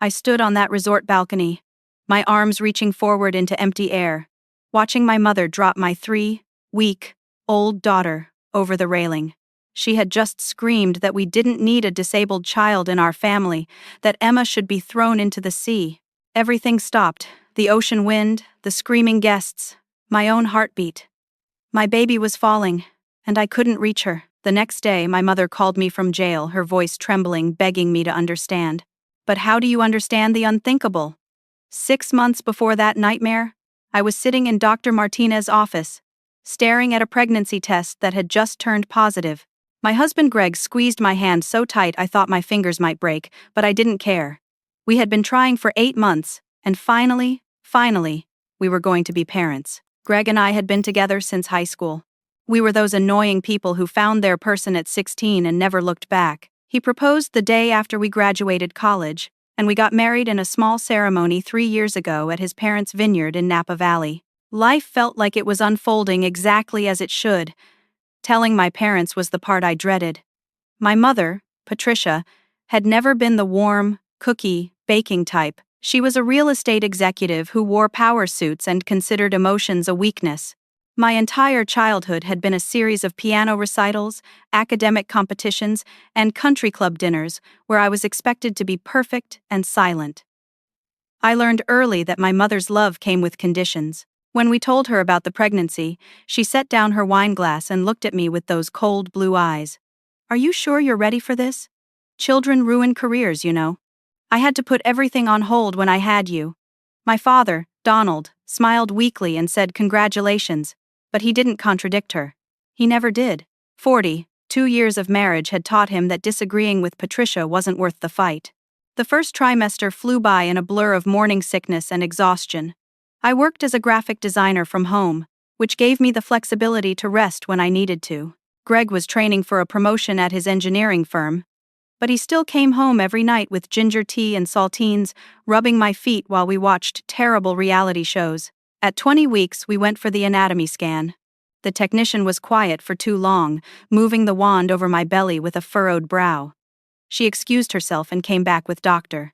I stood on that resort balcony, my arms reaching forward into empty air, watching my mother drop my 3-week-old daughter over the railing. She had just screamed that we didn't need a disabled child in our family, that Emma should be thrown into the sea. Everything stopped, the ocean wind, the screaming guests, my own heartbeat. My baby was falling, and I couldn't reach her. The next day, my mother called me from jail, her voice trembling, begging me to understand. But how do you understand the unthinkable? 6 months before that nightmare, I was sitting in Dr. Martinez's office, staring at a pregnancy test that had just turned positive. My husband Greg squeezed my hand so tight I thought my fingers might break, but I didn't care. We had been trying for 8 months, and finally, we were going to be parents. Greg and I had been together since high school. We were those annoying people who found their person at 16 and never looked back. He proposed the day after we graduated college, and we got married in a small ceremony 3 years ago at his parents' vineyard in Napa Valley. Life felt like it was unfolding exactly as it should. Telling my parents was the part I dreaded. My mother, Patricia, had never been the warm, cookie, baking type. She was a real estate executive who wore power suits and considered emotions a weakness. My entire childhood had been a series of piano recitals, academic competitions, and country club dinners where I was expected to be perfect and silent. I learned early that my mother's love came with conditions. When we told her about the pregnancy, she set down her wine glass and looked at me with those cold blue eyes. "Are you sure you're ready for this? Children ruin careers, you know. I had to put everything on hold when I had you." My father, Donald, smiled weakly and said congratulations, but he didn't contradict her. He never did. 2 years of marriage had taught him that disagreeing with Patricia wasn't worth the fight. The first trimester flew by in a blur of morning sickness and exhaustion. I worked as a graphic designer from home, which gave me the flexibility to rest when I needed to. Greg was training for a promotion at his engineering firm, but he still came home every night with ginger tea and saltines, rubbing my feet while we watched terrible reality shows. At 20 weeks, we went for the anatomy scan. The technician was quiet for too long, moving the wand over my belly with a furrowed brow. She excused herself and came back with Dr.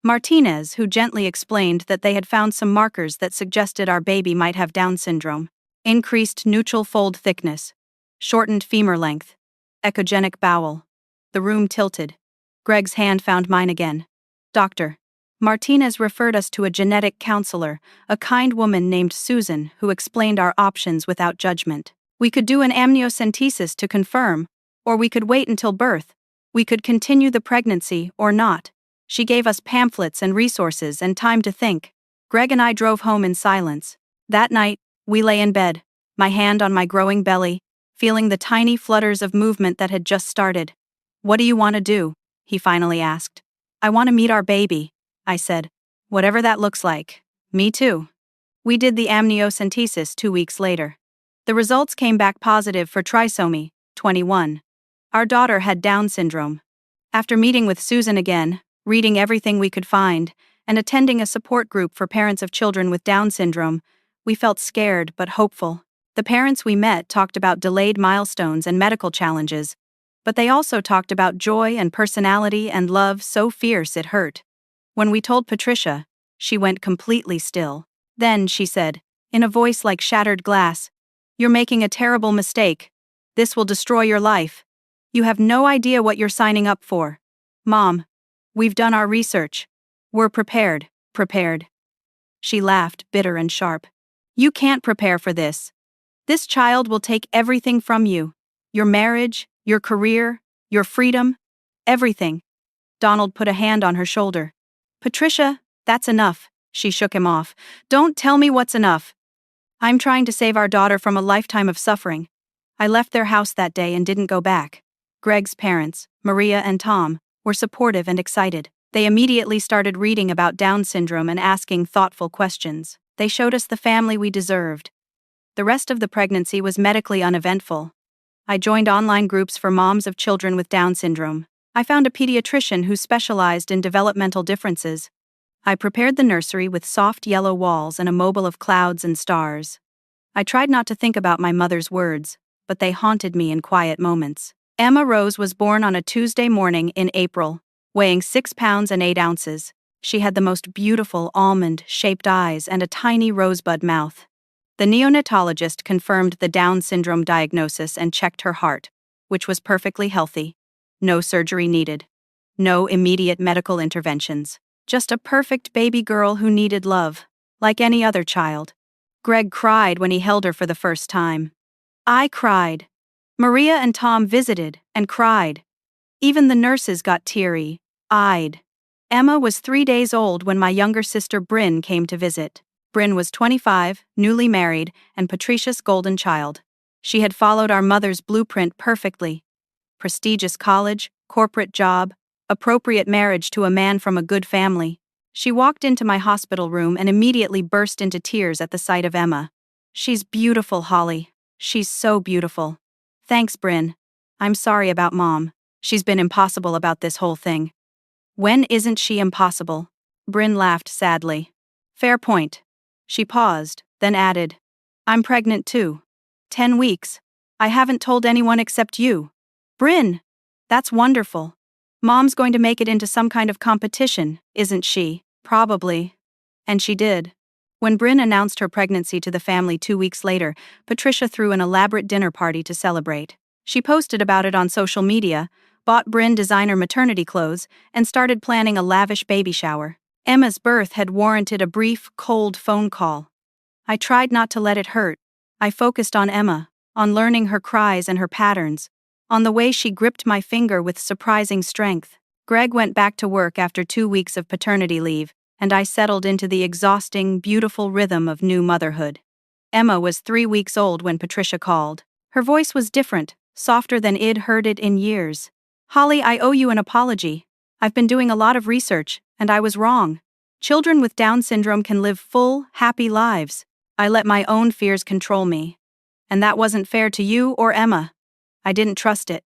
Martinez, who gently explained that they had found some markers that suggested our baby might have Down syndrome. Increased neutral fold thickness, shortened femur length, echogenic bowel. The room tilted. Greg's hand found mine again. Dr. Martinez referred us to a genetic counselor, a kind woman named Susan, who explained our options without judgment. We could do an amniocentesis to confirm, or we could wait until birth. We could continue the pregnancy or not. She gave us pamphlets and resources and time to think. Greg and I drove home in silence. That night, we lay in bed, my hand on my growing belly, feeling the tiny flutters of movement that had just started. "What do you want to do?" he finally asked. "I want to meet our baby," I said. "Whatever that looks like." "Me too." We did the amniocentesis 2 weeks later. The results came back positive for trisomy 21. Our daughter had Down syndrome. After meeting with Susan again, reading everything we could find, and attending a support group for parents of children with Down syndrome, we felt scared but hopeful. The parents we met talked about delayed milestones and medical challenges, but they also talked about joy and personality and love so fierce it hurt. When we told Patricia, she went completely still. Then she said, in a voice like shattered glass, "You're making a terrible mistake. This will destroy your life. You have no idea what you're signing up for. Mom, we've done our research. We're prepared." She laughed, bitter and sharp. "You can't prepare for this. This child will take everything from you. Your marriage, your career, your freedom, everything." Donald put a hand on her shoulder. "Patricia, that's enough," she shook him off. "Don't tell me what's enough. I'm trying to save our daughter from a lifetime of suffering." I left their house that day and didn't go back. Greg's parents, Maria and Tom, were supportive and excited. They immediately started reading about Down syndrome and asking thoughtful questions. They showed us the family we deserved. The rest of the pregnancy was medically uneventful. I joined online groups for moms of children with Down syndrome. I found a pediatrician who specialized in developmental differences. I prepared the nursery with soft yellow walls and a mobile of clouds and stars. I tried not to think about my mother's words, but they haunted me in quiet moments. Emma Rose was born on a Tuesday morning in April, weighing 6 pounds and 8 ounces. She had the most beautiful almond-shaped eyes and a tiny rosebud mouth. The neonatologist confirmed the Down syndrome diagnosis and checked her heart, which was perfectly healthy. No surgery needed. No immediate medical interventions. Just a perfect baby girl who needed love, like any other child. Greg cried when he held her for the first time. I cried. Maria and Tom visited and cried. Even the nurses got teary-eyed. Emma was 3 days old when my younger sister Bryn came to visit. Bryn was 25, newly married, and Patricia's golden child. She had followed our mother's blueprint perfectly. Prestigious college, corporate job, appropriate marriage to a man from a good family. She walked into my hospital room and immediately burst into tears at the sight of Emma. She's beautiful, Holly. She's so beautiful. Thanks, Bryn. I'm sorry about Mom. She's been impossible about this whole thing. When isn't she impossible? Bryn laughed sadly. Fair point. She paused, then added, I'm pregnant too. 10 weeks. I haven't told anyone except you. Bryn! That's wonderful. Mom's going to make it into some kind of competition, isn't she? Probably. And she did. When Bryn announced her pregnancy to the family 2 weeks later, Patricia threw an elaborate dinner party to celebrate. She posted about it on social media, bought Bryn designer maternity clothes, and started planning a lavish baby shower. Emma's birth had warranted a brief, cold phone call. I tried not to let it hurt. I focused on Emma, on learning her cries and her patterns, on the way she gripped my finger with surprising strength. Greg went back to work after 2 weeks of paternity leave, and I settled into the exhausting, beautiful rhythm of new motherhood. Emma was 3 weeks old when Patricia called. Her voice was different, softer than I'd heard it in years. Holly, I owe you an apology. I've been doing a lot of research, and I was wrong. Children with Down syndrome can live full, happy lives. I let my own fears control me. And that wasn't fair to you or Emma. I didn't trust it.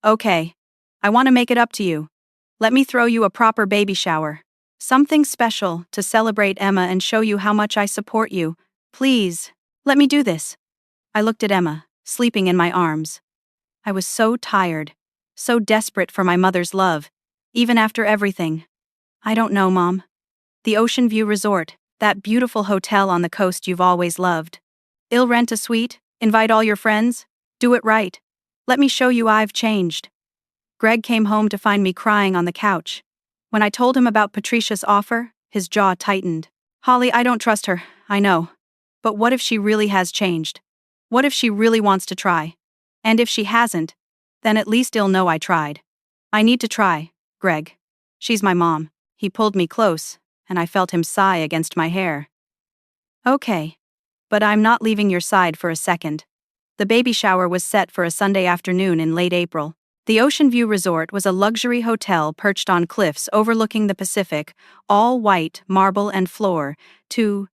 Okay. I want to make it up to you. Let me throw you a proper baby shower. Something special to celebrate Emma and show you how much I support you. Please, let me do this. I looked at Emma, sleeping in my arms. I was so tired, so desperate for my mother's love, even after everything. I don't know, Mom. The Ocean View Resort, that beautiful hotel on the coast you've always loved. I'll rent a suite, invite all your friends, do it right. Let me show you I've changed. Greg came home to find me crying on the couch. When I told him about Patricia's offer, his jaw tightened. Holly, I don't trust her, I know. But what if she really has changed? What if she really wants to try? And if she hasn't, then at least I'll know I tried. I need to try, Greg. She's my mom. He pulled me close, and I felt him sigh against my hair. Okay. But I'm not leaving your side for a second. The baby shower was set for a Sunday afternoon in late April. The Ocean View Resort was a luxury hotel perched on cliffs overlooking the Pacific, all white, marble and floor, to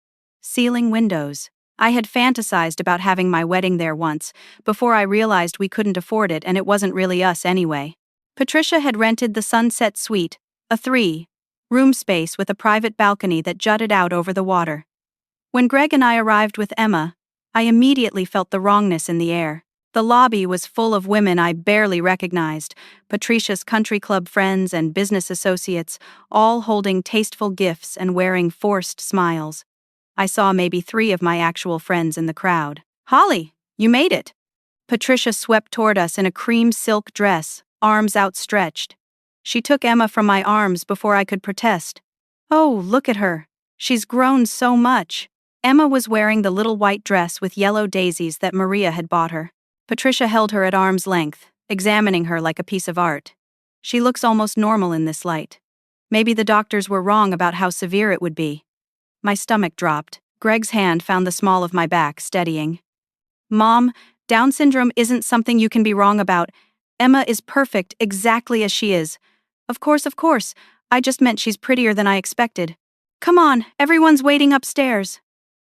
ceiling windows. I had fantasized about having my wedding there once, before I realized we couldn't afford it and it wasn't really us anyway. Patricia had rented the Sunset Suite, a 3-room space with a private balcony that jutted out over the water. When Greg and I arrived with Emma, I immediately felt the wrongness in the air. The lobby was full of women I barely recognized, Patricia's country club friends and business associates, all holding tasteful gifts and wearing forced smiles. I saw maybe 3 of my actual friends in the crowd. Holly, you made it! Patricia swept toward us in a cream silk dress, arms outstretched. She took Emma from my arms before I could protest. Oh, look at her. She's grown so much. Emma was wearing the little white dress with yellow daisies that Maria had bought her. Patricia held her at arm's length, examining her like a piece of art. She looks almost normal in this light. Maybe the doctors were wrong about how severe it would be. My stomach dropped. Greg's hand found the small of my back, steadying. Mom, Down syndrome isn't something you can be wrong about. Emma is perfect exactly as she is. Of course. I just meant she's prettier than I expected. Come on, everyone's waiting upstairs.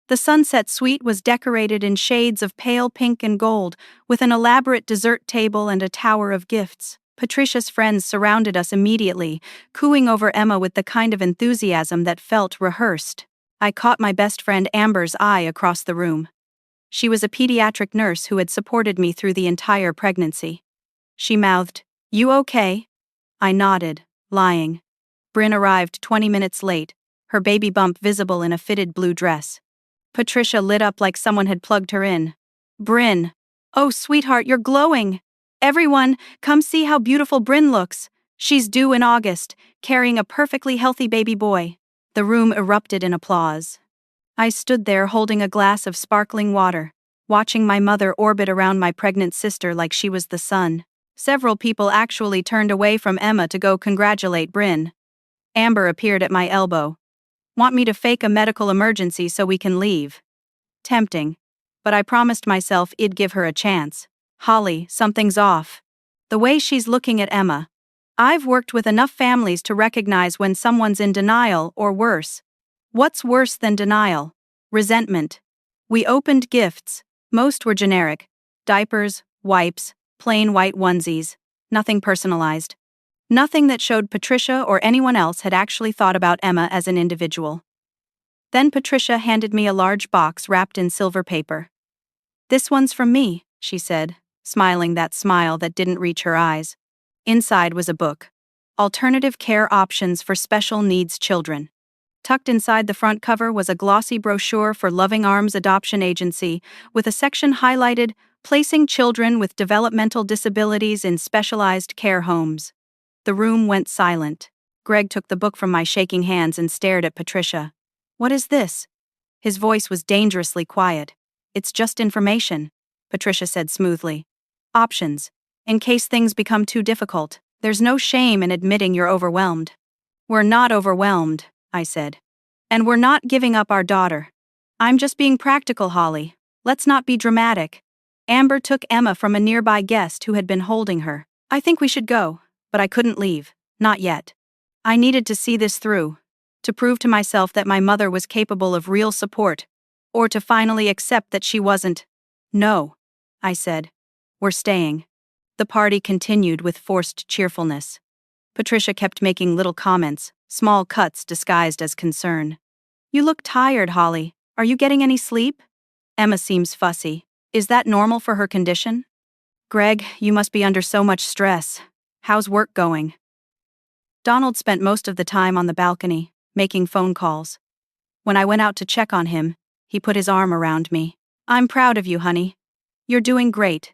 The Sunset Suite was decorated in shades of pale pink and gold, with an elaborate dessert table and a tower of gifts. Patricia's friends surrounded us immediately, cooing over Emma with the kind of enthusiasm that felt rehearsed. I caught my best friend Amber's eye across the room. She was a pediatric nurse who had supported me through the entire pregnancy. She mouthed, "You okay?" I nodded, lying. Bryn arrived 20 minutes late, her baby bump visible in a fitted blue dress. Patricia lit up like someone had plugged her in. Bryn. Oh, sweetheart, you're glowing. Everyone, come see how beautiful Bryn looks. She's due in August, carrying a perfectly healthy baby boy. The room erupted in applause. I stood there holding a glass of sparkling water, watching my mother orbit around my pregnant sister like she was the sun. Several people actually turned away from Emma to go congratulate Bryn. Amber appeared at my elbow. Want me to fake a medical emergency so we can leave? Tempting. But I promised myself I'd give her a chance. Holly, something's off. The way she's looking at Emma. I've worked with enough families to recognize when someone's in denial or worse. What's worse than denial? Resentment. We opened gifts. Most were generic. Diapers, wipes, plain white onesies. Nothing personalized. Nothing that showed Patricia or anyone else had actually thought about Emma as an individual. Then Patricia handed me a large box wrapped in silver paper. "This one's from me," she said, smiling that smile that didn't reach her eyes. Inside was a book. Alternative Care Options for Special Needs Children. Tucked inside the front cover was a glossy brochure for Loving Arms Adoption Agency, with a section highlighted, Placing Children with Developmental Disabilities in Specialized Care Homes. The room went silent. Greg took the book from my shaking hands and stared at Patricia. "What is this?" His voice was dangerously quiet. "It's just information," Patricia said smoothly. "Options. In case things become too difficult. There's no shame in admitting you're overwhelmed." "We're not overwhelmed," I said. "And we're not giving up our daughter. I'm just being practical, Holly. Let's not be dramatic." Amber took Emma from a nearby guest who had been holding her. "I think we should go." But I couldn't leave. Not yet. I needed to see this through. To prove to myself that my mother was capable of real support. Or to finally accept that she wasn't. "No," I said. "We're staying." The party continued with forced cheerfulness. Patricia kept making little comments, small cuts disguised as concern. "You look tired, Holly. Are you getting any sleep?" "Emma seems fussy. Is that normal for her condition?" "Greg, you must be under so much stress. How's work going?" Donald spent most of the time on the balcony, making phone calls. When I went out to check on him, he put his arm around me. "I'm proud of you, honey. You're doing great."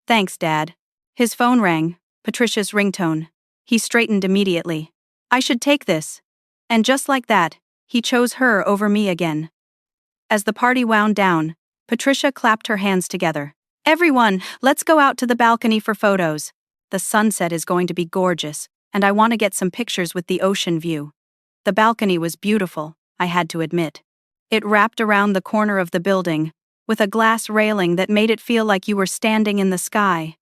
"Thanks, Dad." His phone rang, Patricia's ringtone. He straightened immediately. "I should take this." And just like that, he chose her over me again. As the party wound down, Patricia clapped her hands together. "Everyone, let's go out to the balcony for photos. The sunset is going to be gorgeous, and I want to get some pictures with the ocean view." The balcony was beautiful, I had to admit. It wrapped around the corner of the building, with a glass railing that made it feel like you were standing in the sky.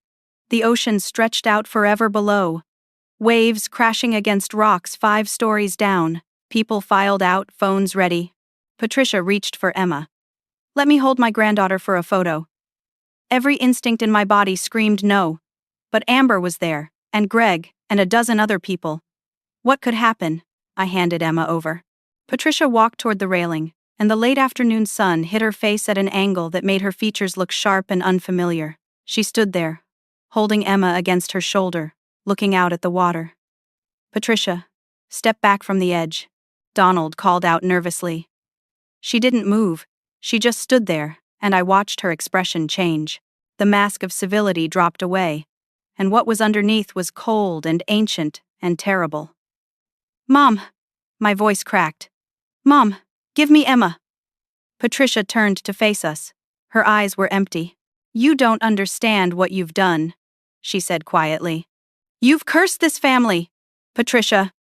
The ocean stretched out forever below. Waves crashing against rocks 5 stories down. People filed out, phones ready. Patricia reached for Emma. "Let me hold my granddaughter for a photo." Every instinct in my body screamed no. But Amber was there, and Greg, and a dozen other people. What could happen? I handed Emma over. Patricia walked toward the railing, and the late afternoon sun hit her face at an angle that made her features look sharp and unfamiliar. She stood there, holding Emma against her shoulder, looking out at the water. "Patricia, step back from the edge," Donald called out nervously. She didn't move. She just stood there, and I watched her expression change. The mask of civility dropped away, and what was underneath was cold and ancient and terrible. "Mom!" My voice cracked. "Mom, give me Emma." Patricia turned to face us. Her eyes were empty. "You don't understand what you've done," she said quietly. "You've cursed this family, Patricia."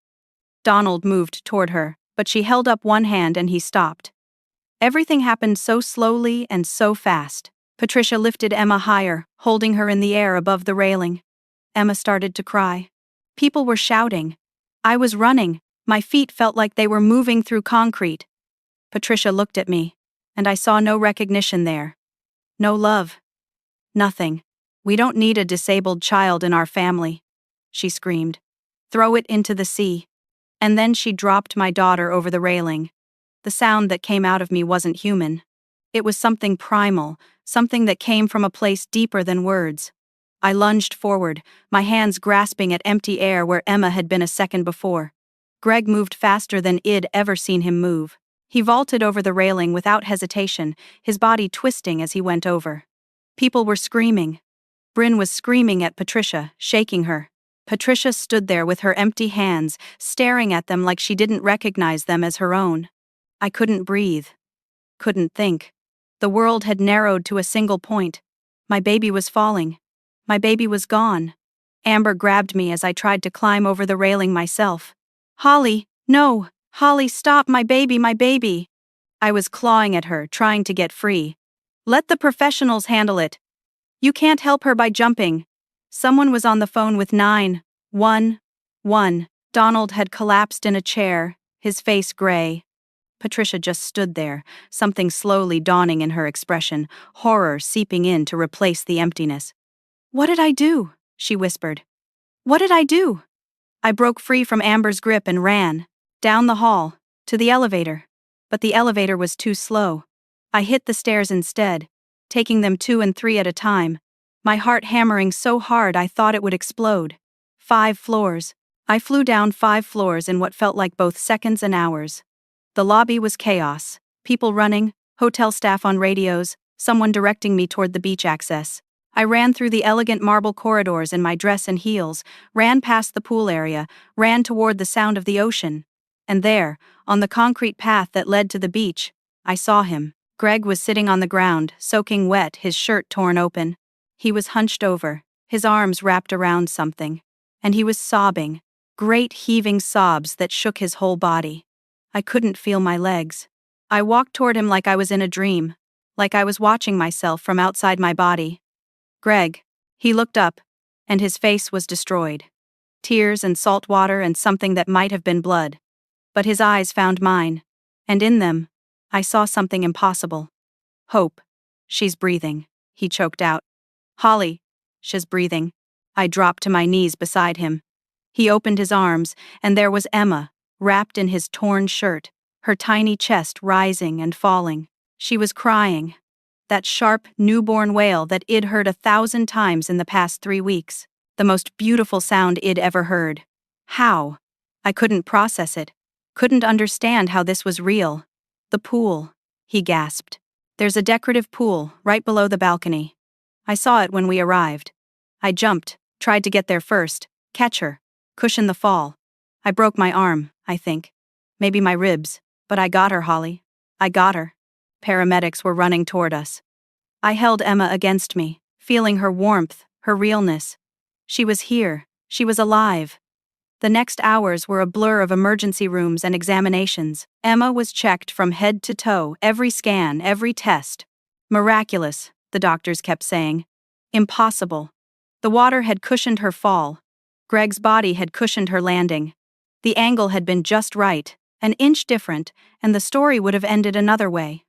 Donald moved toward her, but she held up one hand and he stopped. Everything happened so slowly and so fast. Patricia lifted Emma higher, holding her in the air above the railing. Emma started to cry. People were shouting. I was running. My feet felt like they were moving through concrete. Patricia looked at me, and I saw no recognition there. No love. Nothing. "We don't need a disabled child in our family," she screamed. "Throw it into the sea." And then she dropped my daughter over the railing. The sound that came out of me wasn't human. It was something primal, something that came from a place deeper than words. I lunged forward, my hands grasping at empty air where Emma had been a second before. Greg moved faster than I'd ever seen him move. He vaulted over the railing without hesitation, his body twisting as he went over. People were screaming. Bryn was screaming at Patricia, shaking her. Patricia stood there with her empty hands, staring at them like she didn't recognize them as her own. I couldn't breathe. Couldn't think. The world had narrowed to a single point. My baby was falling. My baby was gone. Amber grabbed me as I tried to climb over the railing myself. "Holly, no! Holly, stop, my baby, my baby!" I was clawing at her, trying to get free. "Let the professionals handle it. You can't help her by jumping." Someone was on the phone with 911. Donald had collapsed in a chair, his face gray. Patricia just stood there, something slowly dawning in her expression, horror seeping in to replace the emptiness. "What did I do?" she whispered. "What did I do?" I broke free from Amber's grip and ran. Down the hall, to the elevator. But the elevator was too slow. I hit the stairs instead, taking them 2 and 3 at a time, my heart hammering so hard I thought it would explode. 5 floors. I flew down 5 floors in what felt like both seconds and hours. The lobby was chaos. People running, hotel staff on radios, someone directing me toward the beach access. I ran through the elegant marble corridors in my dress and heels, ran past the pool area, ran toward the sound of the ocean. And there, on the concrete path that led to the beach, I saw him. Greg was sitting on the ground, soaking wet, his shirt torn open. He was hunched over, his arms wrapped around something. And he was sobbing, great heaving sobs that shook his whole body. I couldn't feel my legs. I walked toward him like I was in a dream, like I was watching myself from outside my body. "Greg." He looked up, and his face was destroyed. Tears and salt water and something that might have been blood. But his eyes found mine, and in them, I saw something impossible. "Hope. She's breathing," he choked out. "Holly. She's breathing." I dropped to my knees beside him. He opened his arms, and there was Emma, wrapped in his torn shirt, her tiny chest rising and falling. She was crying. That sharp, newborn wail that I'd heard 1,000 times in the past 3 weeks. The most beautiful sound I'd ever heard. How? I couldn't process it. Couldn't understand how this was real. "The pool," he gasped. "There's a decorative pool right below the balcony. I saw it when we arrived. I jumped, tried to get there first, catch her, cushion the fall. I broke my arm, I think. Maybe my ribs, but I got her, Holly. I got her." Paramedics were running toward us. I held Emma against me, feeling her warmth, her realness. She was here. She was alive. The next hours were a blur of emergency rooms and examinations. Emma was checked from head to toe, every scan, every test. Miraculous, the doctors kept saying. Impossible. The water had cushioned her fall. Greg's body had cushioned her landing. The angle had been just right, an inch different, and the story would have ended another way.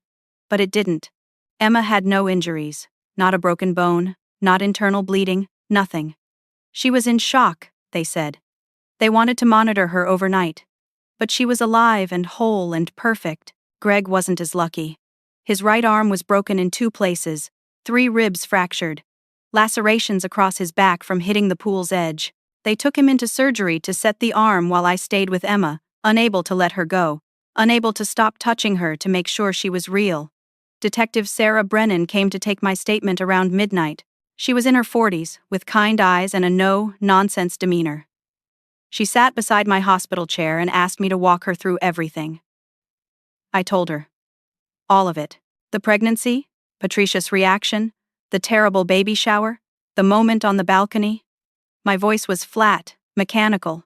But it didn't. Emma had no injuries, not a broken bone, not internal bleeding, nothing. She was in shock, they said. They wanted to monitor her overnight. But she was alive and whole and perfect. Greg wasn't as lucky. His right arm was broken in 2 places, 3 ribs fractured, lacerations across his back from hitting the pool's edge. They took him into surgery to set the arm while I stayed with Emma, unable to let her go, unable to stop touching her to make sure she was real. Detective Sarah Brennan came to take my statement around midnight. She was in her 40s, with kind eyes and a no-nonsense demeanor. She sat beside my hospital chair and asked me to walk her through everything. I told her. All of it. The pregnancy, Patricia's reaction, the terrible baby shower, the moment on the balcony. My voice was flat, mechanical.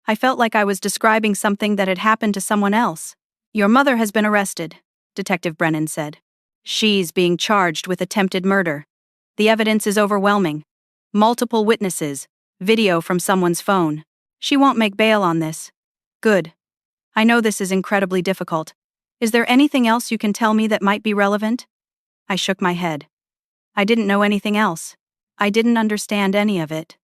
I felt like I was describing something that had happened to someone else. "Your mother has been arrested," Detective Brennan said. "She's being charged with attempted murder. The evidence is overwhelming. Multiple witnesses, video from someone's phone. She won't make bail on this." "Good. I know this is incredibly difficult. Is there anything else you can tell me that might be relevant?" I shook my head. I didn't know anything else. I didn't understand any of it.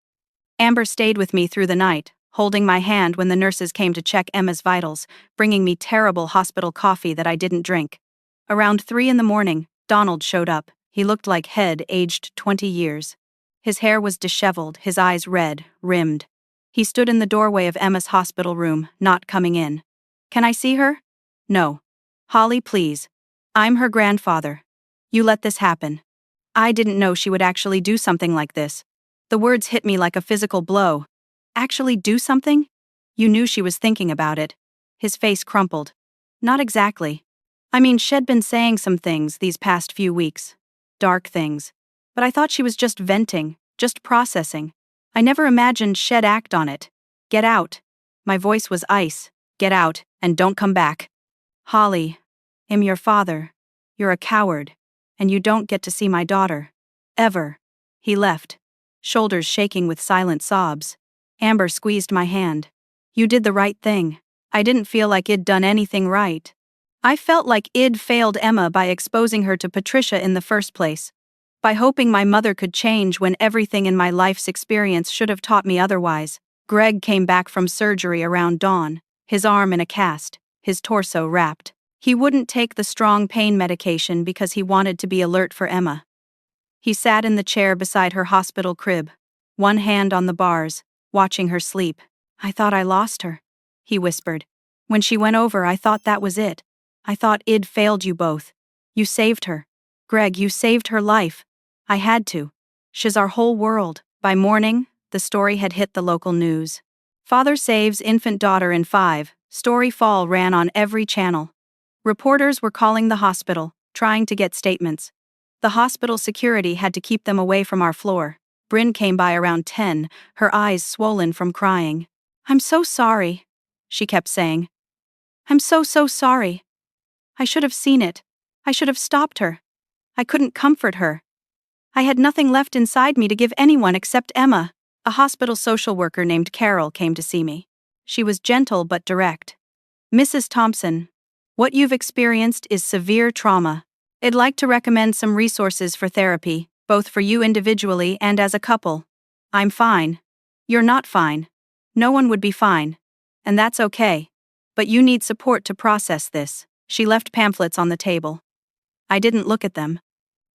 Amber stayed with me through the night, holding my hand when the nurses came to check Emma's vitals, bringing me terrible hospital coffee that I didn't drink. Around 3 in the morning, Donald showed up. He looked like Head, aged 20 years. His hair was disheveled, his eyes red, rimmed. He stood in the doorway of Emma's hospital room, not coming in. Can I see her? No. Holly, please. I'm her grandfather. You let this happen. I didn't know she would actually do something like this. The words hit me like a physical blow. Actually do something? You knew she was thinking about it. His face crumpled. Not exactly. I mean, she'd been saying some things these past few weeks. Dark things. But I thought she was just venting, just processing. I never imagined she'd act on it. Get out. My voice was ice. Get out, and don't come back. Holly, I'm your father. You're a coward. And you don't get to see my daughter. Ever. He left, shoulders shaking with silent sobs. Amber squeezed my hand. You did the right thing. I didn't feel like I'd done anything right. I felt like I'd failed Emma by exposing her to Patricia in the first place. By hoping my mother could change when everything in my life's experience should have taught me otherwise. Greg came back from surgery around dawn, his arm in a cast, his torso wrapped. He wouldn't take the strong pain medication because he wanted to be alert for Emma. He sat in the chair beside her hospital crib, one hand on the bars, watching her sleep. I thought I lost her, he whispered. When she went over, I thought that was it. I thought I'd failed you both. You saved her. Greg, you saved her life. I had to. She's our whole world. By morning, the story had hit the local news. Father saves infant daughter in 5. Story fall ran on every channel. Reporters were calling the hospital, trying to get statements. The hospital security had to keep them away from our floor. Bryn came by around 10, her eyes swollen from crying. I'm so sorry, she kept saying. I'm so sorry. I should have seen it. I should have stopped her. I couldn't comfort her. I had nothing left inside me to give anyone except Emma. A hospital social worker named Carol came to see me. She was gentle but direct. Mrs. Thompson, what you've experienced is severe trauma. I'd like to recommend some resources for therapy, both for you individually and as a couple. I'm fine. You're not fine. No one would be fine. And that's okay. But you need support to process this. She left pamphlets on the table. I didn't look at them.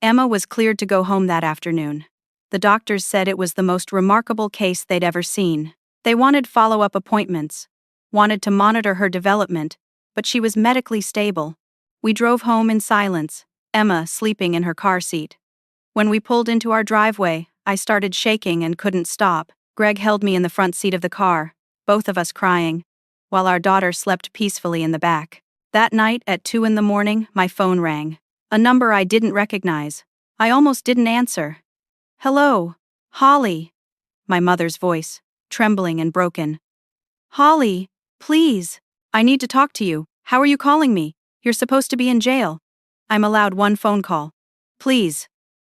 Emma was cleared to go home that afternoon. The doctors said it was the most remarkable case they'd ever seen. They wanted follow-up appointments, wanted to monitor her development, but she was medically stable. We drove home in silence, Emma sleeping in her car seat. When we pulled into our driveway, I started shaking and couldn't stop. Greg held me in the front seat of the car, both of us crying, while our daughter slept peacefully in the back. That night at 2 a.m, my phone rang. A number I didn't recognize. I almost didn't answer. Hello, Holly. My mother's voice, trembling and broken. Holly, please. I need to talk to you. How are you calling me? You're supposed to be in jail. I'm allowed one phone call. Please.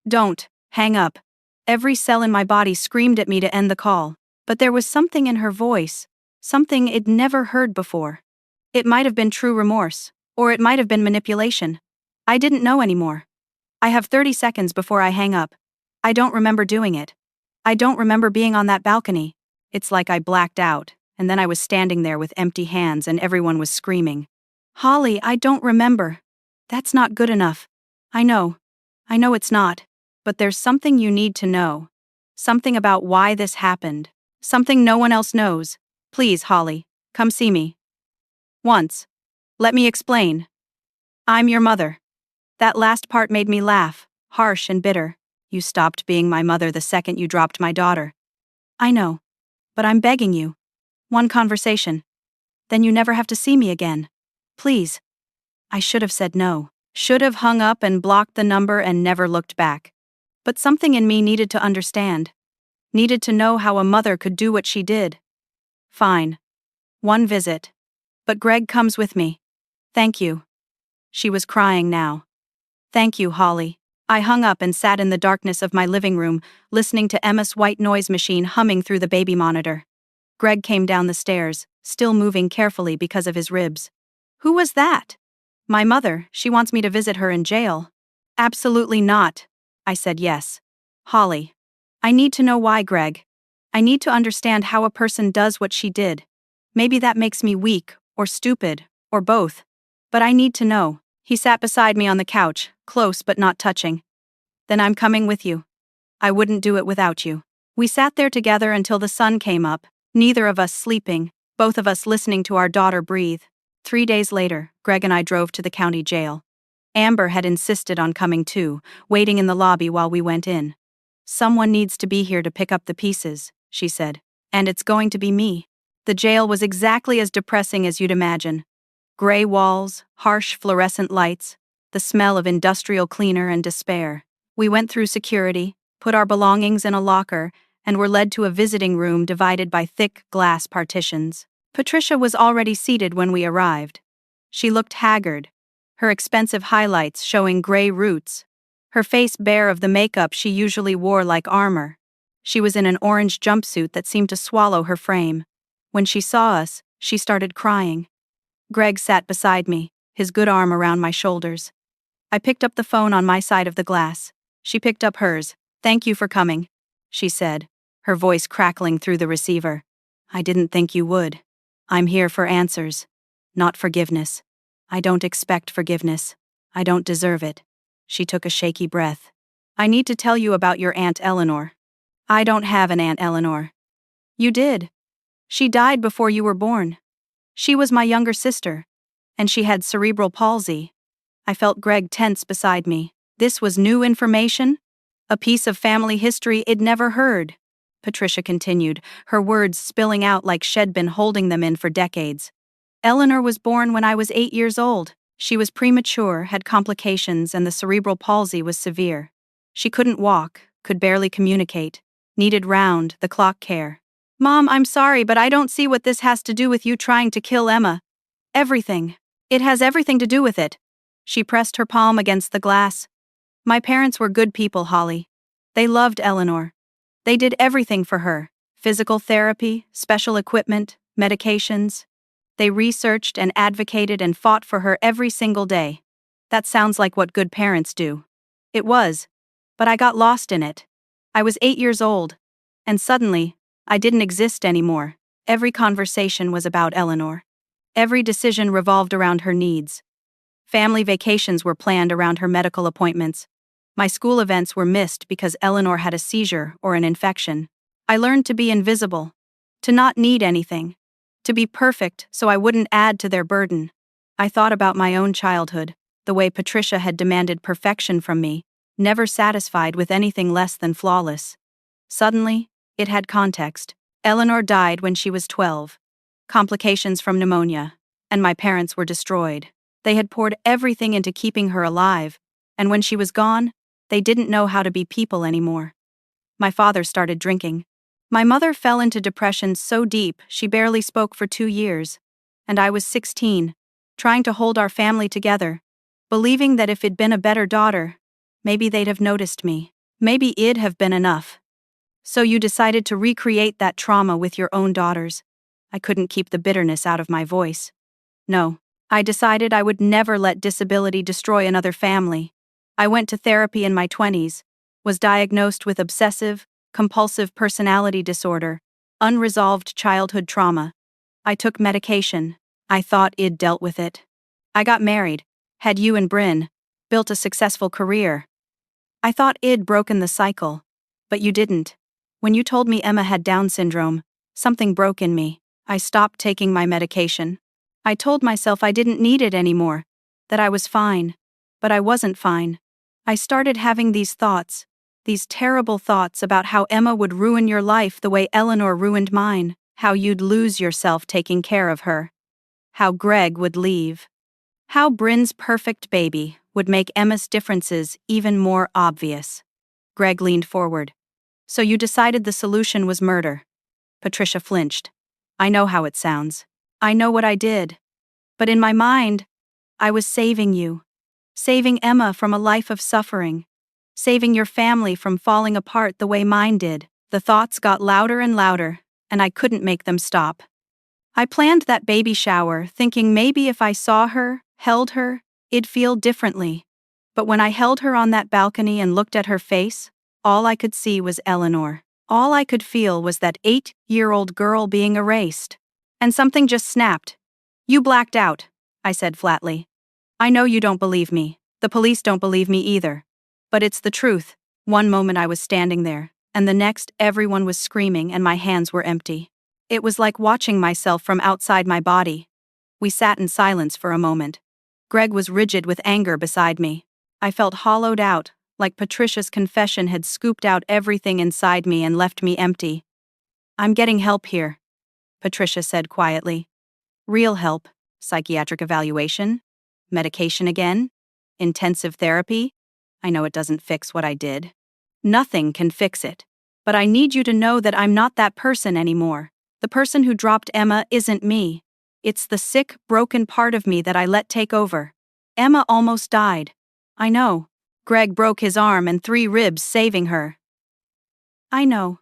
Don't. Hang up. Every cell in my body screamed at me to end the call. But there was something in her voice, something I'd never heard before. It might have been true remorse, or it might have been manipulation. I didn't know anymore. I have 30 seconds before I hang up. I don't remember doing it. I don't remember being on that balcony. It's like I blacked out, and then I was standing there with empty hands and everyone was screaming. Holly, I don't remember. That's not good enough. I know it's not. But there's something you need to know. Something about why this happened. Something no one else knows. Please, Holly, come see me. Once. Let me explain. I'm your mother. That last part made me laugh, harsh and bitter. You stopped being my mother the second you dropped my daughter. I know. But I'm begging you. One conversation. Then you never have to see me again. Please. I should have said no. Should have hung up and blocked the number and never looked back. But something in me needed to understand. Needed to know how a mother could do what she did. Fine. One visit. But Greg comes with me. Thank you. She was crying now. Thank you, Holly. I hung up and sat in the darkness of my living room, listening to Emma's white noise machine humming through the baby monitor. Greg came down the stairs, still moving carefully because of his ribs. Who was that? My mother. She wants me to visit her in jail. Absolutely not. I said yes. Holly. I need to know why, Greg. I need to understand how a person does what she did. Maybe that makes me weak, or stupid, or both. But I need to know. He sat beside me on the couch, close but not touching. Then I'm coming with you. I wouldn't do it without you. We sat there together until the sun came up, Neither of us sleeping, both of us listening to our daughter breathe. 3 days later, Greg and I drove to the county jail. Amber had insisted on coming too, waiting in the lobby while we went in. "Someone needs to be here to pick up the pieces," she said. "And it's going to be me." The jail was exactly as depressing as you'd imagine. Gray walls, harsh fluorescent lights, the smell of industrial cleaner and despair. We went through security, put our belongings in a locker, and were led to a visiting room divided by thick glass partitions. Patricia was already seated when we arrived. She looked haggard, her expensive highlights showing gray roots, her face bare of the makeup she usually wore like armor. She was in an orange jumpsuit that seemed to swallow her frame. When she saw us, she started crying. Greg sat beside me, his good arm around my shoulders. I picked up the phone on my side of the glass. She picked up hers. "Thank you for coming," she said, her voice crackling through the receiver. "I didn't think you would. I'm here for answers, not forgiveness. I don't expect forgiveness. I don't deserve it." She took a shaky breath. "I need to tell you about your Aunt Eleanor." "I don't have an Aunt Eleanor." "You did. She died before you were born. She was my younger sister, and she had cerebral palsy." I felt Greg tense beside me. This was new information? A piece of family history I'd never heard. Patricia continued, her words spilling out like she'd been holding them in for decades. "Eleanor was born when I was 8 years old. She was premature, had complications, and the cerebral palsy was severe. She couldn't walk, could barely communicate, needed round-the-clock care. Mom, I'm sorry, but I don't see what this has to do with you trying to kill Emma." "Everything. It has everything to do with it." She pressed her palm against the glass. "My parents were good people, Holly. They loved Eleanor. They did everything for her. Physical therapy, special equipment, medications. They researched and advocated and fought for her every single day. That sounds like what good parents do." It was, but I got lost in it. I was 8 years old, and suddenly, I didn't exist anymore. Every conversation was about Eleanor. Every decision revolved around her needs. Family vacations were planned around her medical appointments. My school events were missed because Eleanor had a seizure or an infection. I learned to be invisible, to not need anything, to be perfect so I wouldn't add to their burden. I thought about my own childhood, the way Patricia had demanded perfection from me, never satisfied with anything less than flawless. Suddenly, it had context. Eleanor died when she was 12. Complications from pneumonia, and my parents were destroyed. They had poured everything into keeping her alive, and when she was gone, they didn't know how to be people anymore. My father started drinking. My mother fell into depression so deep she barely spoke for 2 years, and I was 16, trying to hold our family together, believing that if I'd been a better daughter, maybe they'd have noticed me. Maybe it'd have been enough. "So you decided to recreate that trauma with your own daughters." I couldn't keep the bitterness out of my voice. "No. I decided I would never let disability destroy another family. I went to therapy in my 20s, was diagnosed with obsessive, compulsive personality disorder, unresolved childhood trauma. I took medication. I thought I'd dealt with it. I got married, had you and Bryn, built a successful career. I thought I'd broken the cycle, but you didn't. When you told me Emma had Down syndrome, something broke in me. I stopped taking my medication. I told myself I didn't need it anymore, that I was fine. But I wasn't fine. I started having these thoughts, these terrible thoughts about how Emma would ruin your life the way Eleanor ruined mine, how you'd lose yourself taking care of her, how Greg would leave, how Bryn's perfect baby would make Emma's differences even more obvious." Greg leaned forward. "So you decided the solution was murder." Patricia flinched. "I know how it sounds. I know what I did. But in my mind, I was saving you. Saving Emma from a life of suffering. Saving your family from falling apart the way mine did." The thoughts got louder and louder, and I couldn't make them stop. I planned that baby shower, thinking maybe if I saw her, held her, it'd feel differently. But when I held her on that balcony and looked at her face, all I could see was Eleanor. All I could feel was that 8-year-old girl being erased. And something just snapped. "You blacked out," I said flatly. "I know you don't believe me. The police don't believe me either. But it's the truth." One moment I was standing there, and the next everyone was screaming and my hands were empty. It was like watching myself from outside my body. We sat in silence for a moment. Greg was rigid with anger beside me. I felt hollowed out, like Patricia's confession had scooped out everything inside me and left me empty. "I'm getting help here," Patricia said quietly. "Real help. Psychiatric evaluation? Medication again? Intensive therapy? I know it doesn't fix what I did. Nothing can fix it. But I need you to know that I'm not that person anymore. The person who dropped Emma isn't me. It's the sick, broken part of me that I let take over. Emma almost died. I know. Greg broke his arm and 3 ribs saving her. I know.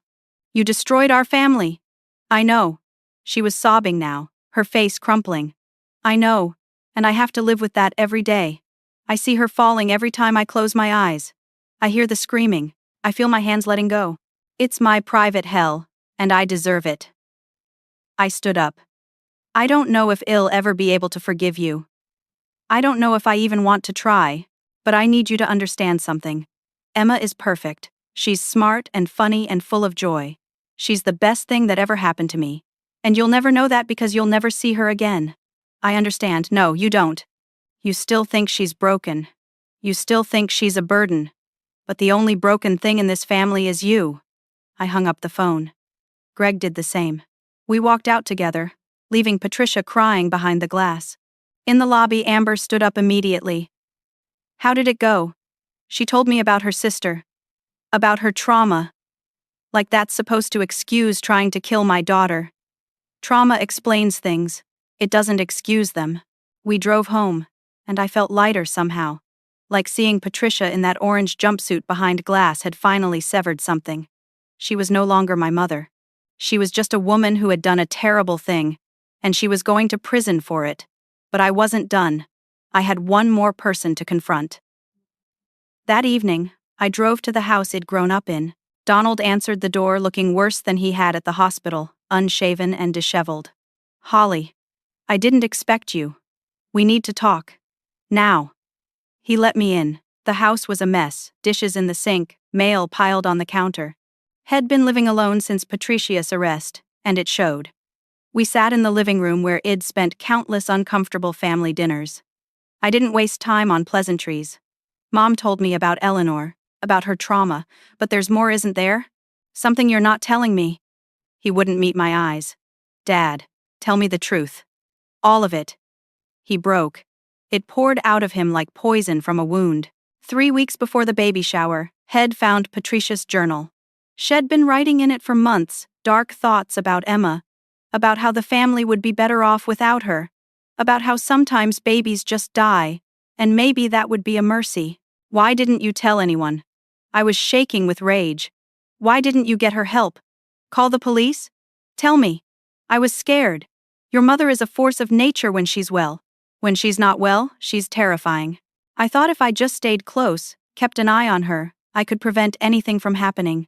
You destroyed our family. I know." She was sobbing now, her face crumpling. "I know, and I have to live with that every day. I see her falling every time I close my eyes. I hear the screaming. I feel my hands letting go. It's my private hell, and I deserve it." I stood up. "I don't know if I'll ever be able to forgive you. I don't know if I even want to try, but I need you to understand something. Emma is perfect. She's smart and funny and full of joy. She's the best thing that ever happened to me. And you'll never know that because you'll never see her again. I understand. No, you don't. You still think she's broken. You still think she's a burden. But the only broken thing in this family is you." I hung up the phone. Greg did the same. We walked out together, leaving Patricia crying behind the glass. In the lobby, Amber stood up immediately. "How did it go?" She told me about her sister. About her trauma. Like that's supposed to excuse trying to kill my daughter. Trauma explains things. It doesn't excuse them. We drove home, and I felt lighter somehow. Like seeing Patricia in that orange jumpsuit behind glass had finally severed something. She was no longer my mother. She was just a woman who had done a terrible thing, and she was going to prison for it. But I wasn't done. I had one more person to confront. That evening, I drove to the house I'd grown up in. Donald answered the door looking worse than he had at the hospital, unshaven and disheveled. "Holly, I didn't expect you. We need to talk. Now." He let me in. The house was a mess, dishes in the sink, mail piled on the counter. Had been living alone since Patricia's arrest, and it showed. We sat in the living room where I'd spent countless uncomfortable family dinners. I didn't waste time on pleasantries. Mom told me about Eleanor, about her trauma, but there's more, isn't there? Something you're not telling me. He wouldn't meet my eyes. "Dad, tell me the truth. All of it." He broke. It poured out of him like poison from a wound. 3 weeks before the baby shower, Head found Patricia's journal. She'd been writing in it for months, dark thoughts about Emma, about how the family would be better off without her, about how sometimes babies just die, and maybe that would be a mercy. "Why didn't you tell anyone?" I was shaking with rage. "Why didn't you get her help? Call the police? Tell me." I was scared. Your mother is a force of nature when she's well. When she's not well, she's terrifying. I thought if I just stayed close, kept an eye on her, I could prevent anything from happening.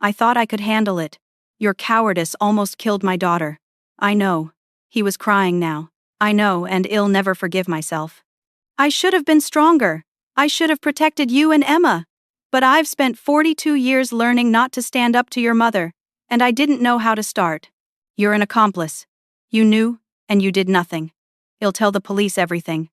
I thought I could handle it. Your cowardice almost killed my daughter. I know. He was crying now. I know, and I'll never forgive myself. I should have been stronger. I should have protected you and Emma. But I've spent 42 years learning not to stand up to your mother, and I didn't know how to start. You're an accomplice. You knew, and you did nothing. I'll tell the police everything.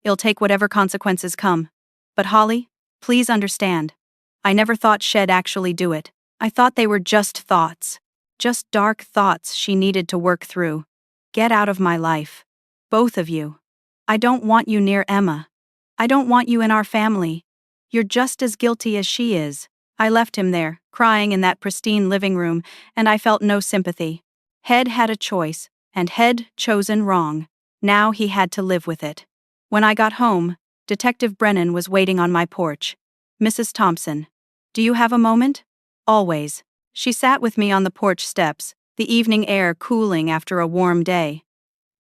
I'll take whatever consequences come. But Holly, please understand. I never thought she'd actually do it. I thought they were just thoughts. Just dark thoughts she needed to work through. Get out of my life. Both of you. I don't want you near Emma. I don't want you in our family. You're just as guilty as she is. I left him there, crying in that pristine living room, and I felt no sympathy. Head had a choice, and Head chosen wrong. Now he had to live with it. When I got home, Detective Brennan was waiting on my porch. "Mrs. Thompson, do you have a moment?" "Always." She sat with me on the porch steps, the evening air cooling after a warm day.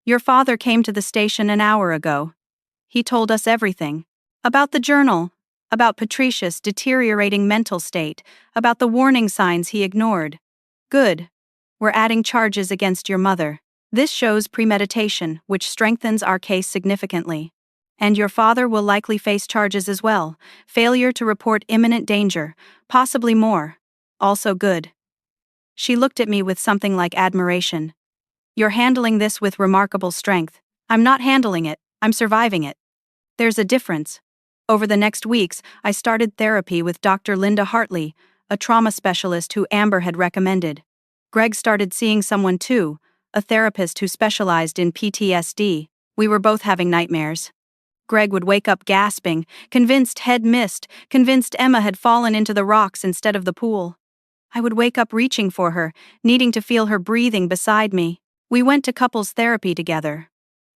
"Your father came to the station an hour ago. He told us everything. About the journal, about Patricia's deteriorating mental state, about the warning signs he ignored. Good. We're adding charges against your mother. This shows premeditation, which strengthens our case significantly. And your father will likely face charges as well. Failure to report imminent danger, possibly more. Also good." She looked at me with something like admiration. You're handling this with remarkable strength. I'm not handling it, I'm surviving it. There's a difference. Over the next weeks, I started therapy with Dr. Linda Hartley, a trauma specialist who Amber had recommended. Greg started seeing someone too, a therapist who specialized in PTSD. We were both having nightmares. Greg would wake up gasping, convinced head missed, convinced Emma had fallen into the rocks instead of the pool. I would wake up reaching for her, needing to feel her breathing beside me. We went to couples therapy together,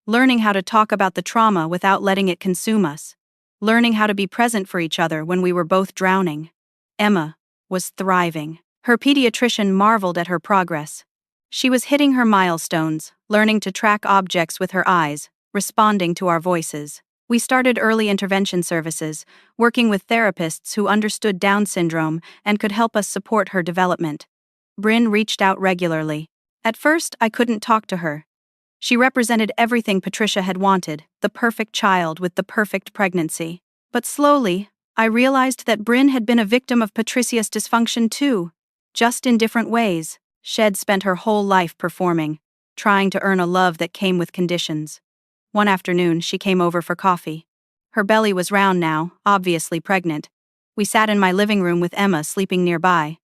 learning how to talk about the trauma without letting it consume us, learning how to be present for each other when we were both drowning. Emma was thriving. Her pediatrician marveled at her progress. She was hitting her milestones, learning to track objects with her eyes, responding to our voices. We started early intervention services, working with therapists who understood Down syndrome and could help us support her development. Bryn reached out regularly. At first, I couldn't talk to her. She represented everything Patricia had wanted, the perfect child with the perfect pregnancy. But slowly, I realized that Bryn had been a victim of Patricia's dysfunction too, just in different ways. Shed spent her whole life performing, trying to earn a love that came with conditions. One afternoon, she came over for coffee. Her belly was round now, obviously pregnant. We sat in my living room with Emma sleeping nearby.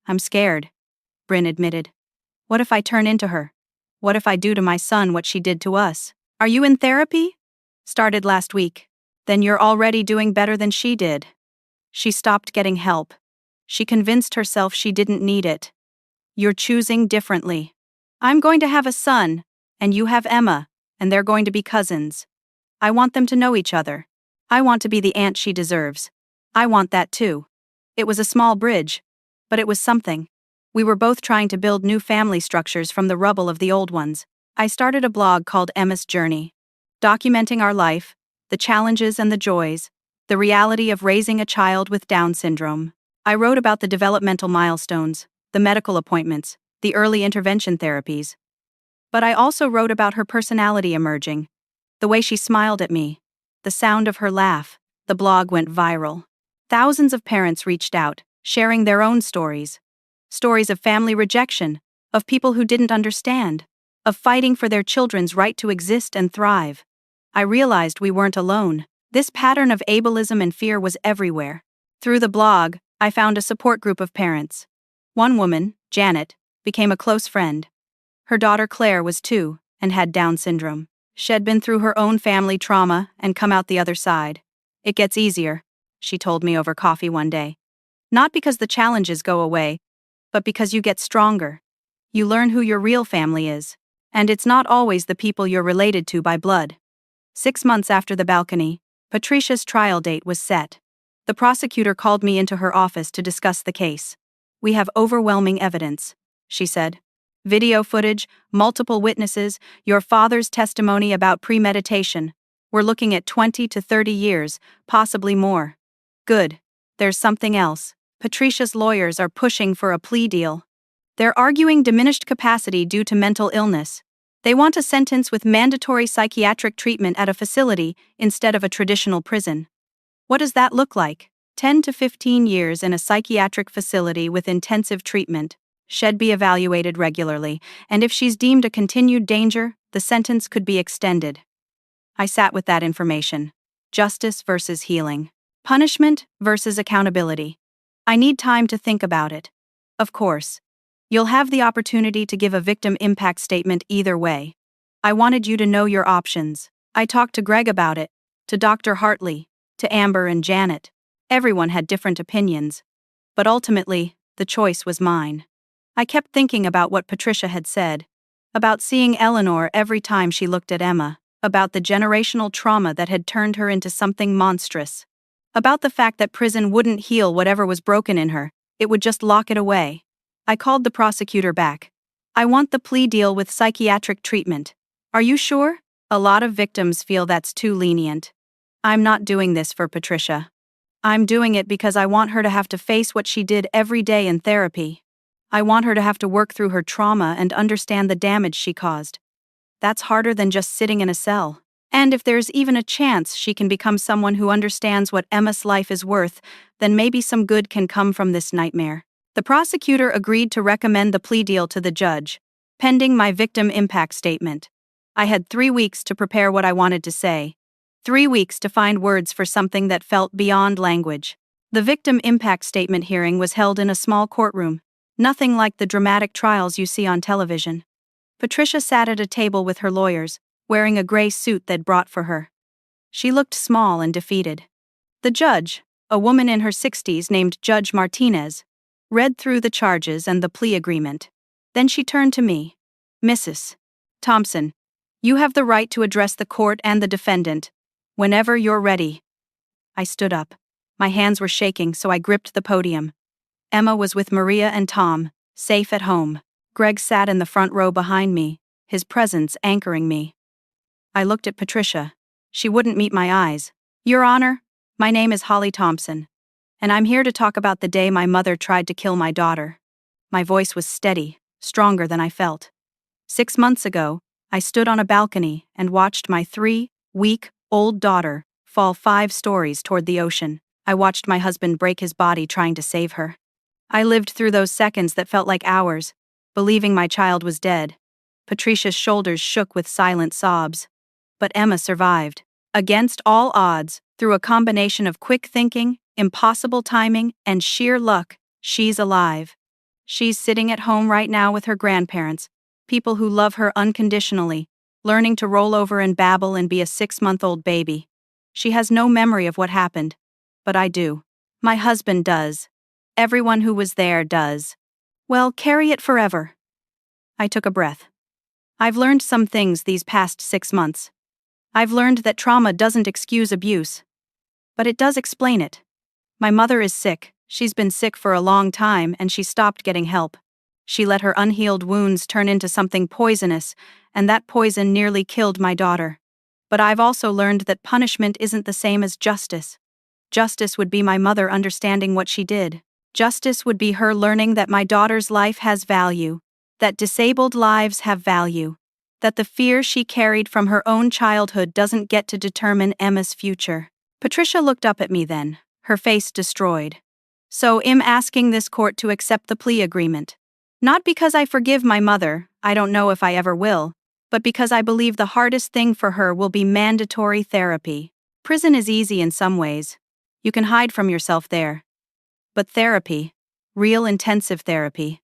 I'm scared, Bryn admitted. What if I turn into her? What if I do to my son what she did to us? Are you in therapy? Started last week. Then you're already doing better than she did. She stopped getting help. She convinced herself she didn't need it. You're choosing differently. I'm going to have a son, and you have Emma, and they're going to be cousins. I want them to know each other. I want to be the aunt she deserves. I want that too. It was a small bridge, but it was something. We were both trying to build new family structures from the rubble of the old ones. I started a blog called Emma's Journey, documenting our life, the challenges and the joys, the reality of raising a child with Down syndrome. I wrote about the developmental milestones, the medical appointments, the early intervention therapies. But I also wrote about her personality emerging, the way she smiled at me, the sound of her laugh. The blog went viral. Thousands of parents reached out, sharing their own stories. Stories of family rejection, of people who didn't understand, of fighting for their children's right to exist and thrive. I realized we weren't alone. This pattern of ableism and fear was everywhere. Through the blog, I found a support group of parents. One woman, Janet, became a close friend. Her daughter Claire was 2 and had Down syndrome. She'd been through her own family trauma and come out the other side. It gets easier, she told me over coffee one day. Not because the challenges go away, but because you get stronger. You learn who your real family is. And it's not always the people you're related to by blood. 6 months after the balcony, Patricia's trial date was set. The prosecutor called me into her office to discuss the case. We have overwhelming evidence, she said. Video footage, multiple witnesses, your father's testimony about premeditation. We're looking at 20 to 30 years, possibly more. Good. There's something else. Patricia's lawyers are pushing for a plea deal. They're arguing diminished capacity due to mental illness. They want a sentence with mandatory psychiatric treatment at a facility instead of a traditional prison. What does that look like? 10 to 15 years in a psychiatric facility with intensive treatment. She'd be evaluated regularly, and if she's deemed a continued danger, the sentence could be extended. I sat with that information. Justice versus healing. Punishment versus accountability. I need time to think about it. Of course. You'll have the opportunity to give a victim impact statement either way. I wanted you to know your options. I talked to Greg about it, to Dr. Hartley, to Amber and Janet. Everyone had different opinions. But ultimately, the choice was mine. I kept thinking about what Patricia had said, about seeing Eleanor every time she looked at Emma, about the generational trauma that had turned her into something monstrous, about the fact that prison wouldn't heal whatever was broken in her, it would just lock it away. I called the prosecutor back. I want the plea deal with psychiatric treatment. Are you sure? A lot of victims feel that's too lenient. I'm not doing this for Patricia. I'm doing it because I want her to have to face what she did every day in therapy. I want her to have to work through her trauma and understand the damage she caused. That's harder than just sitting in a cell. And if there's even a chance she can become someone who understands what Emma's life is worth, then maybe some good can come from this nightmare. The prosecutor agreed to recommend the plea deal to the judge, pending my victim impact statement. I had 3 weeks to prepare what I wanted to say. 3 weeks to find words for something that felt beyond language. The victim impact statement hearing was held in a small courtroom, nothing like the dramatic trials you see on television. Patricia sat at a table with her lawyers, wearing a gray suit they'd brought for her. She looked small and defeated. The judge, a woman in her 60s named Judge Martinez, read through the charges and the plea agreement. Then she turned to me. "Mrs. Thompson, you have the right to address the court and the defendant, whenever you're ready." I stood up. My hands were shaking, so I gripped the podium. Emma was with Maria and Tom, safe at home. Greg sat in the front row behind me, his presence anchoring me. I looked at Patricia. She wouldn't meet my eyes. "Your Honor, my name is Holly Thompson, and I'm here to talk about the day my mother tried to kill my daughter." My voice was steady, stronger than I felt. 6 months ago, I stood on a balcony and watched my 3-week-old daughter fall 5 stories toward the ocean. I watched my husband break his body trying to save her. I lived through those seconds that felt like hours, believing my child was dead. Patricia's shoulders shook with silent sobs. But Emma survived. Against all odds, through a combination of quick thinking, impossible timing, and sheer luck, she's alive. She's sitting at home right now with her grandparents, people who love her unconditionally, learning to roll over and babble and be a 6-month-old baby. She has no memory of what happened, but I do. My husband does. Everyone who was there does. Well, carry it forever. I took a breath. I've learned some things these past 6 months. I've learned that trauma doesn't excuse abuse, but it does explain it. My mother is sick. She's been sick for a long time, and she stopped getting help. She let her unhealed wounds turn into something poisonous, and that poison nearly killed my daughter. But I've also learned that punishment isn't the same as justice. Justice would be my mother understanding what she did. Justice would be her learning that my daughter's life has value, that disabled lives have value, that the fear she carried from her own childhood doesn't get to determine Emma's future. Patricia looked up at me then, her face destroyed. "So I'm asking this court to accept the plea agreement. Not because I forgive my mother, I don't know if I ever will, but because I believe the hardest thing for her will be mandatory therapy. Prison is easy in some ways. You can hide from yourself there. But therapy, real intensive therapy,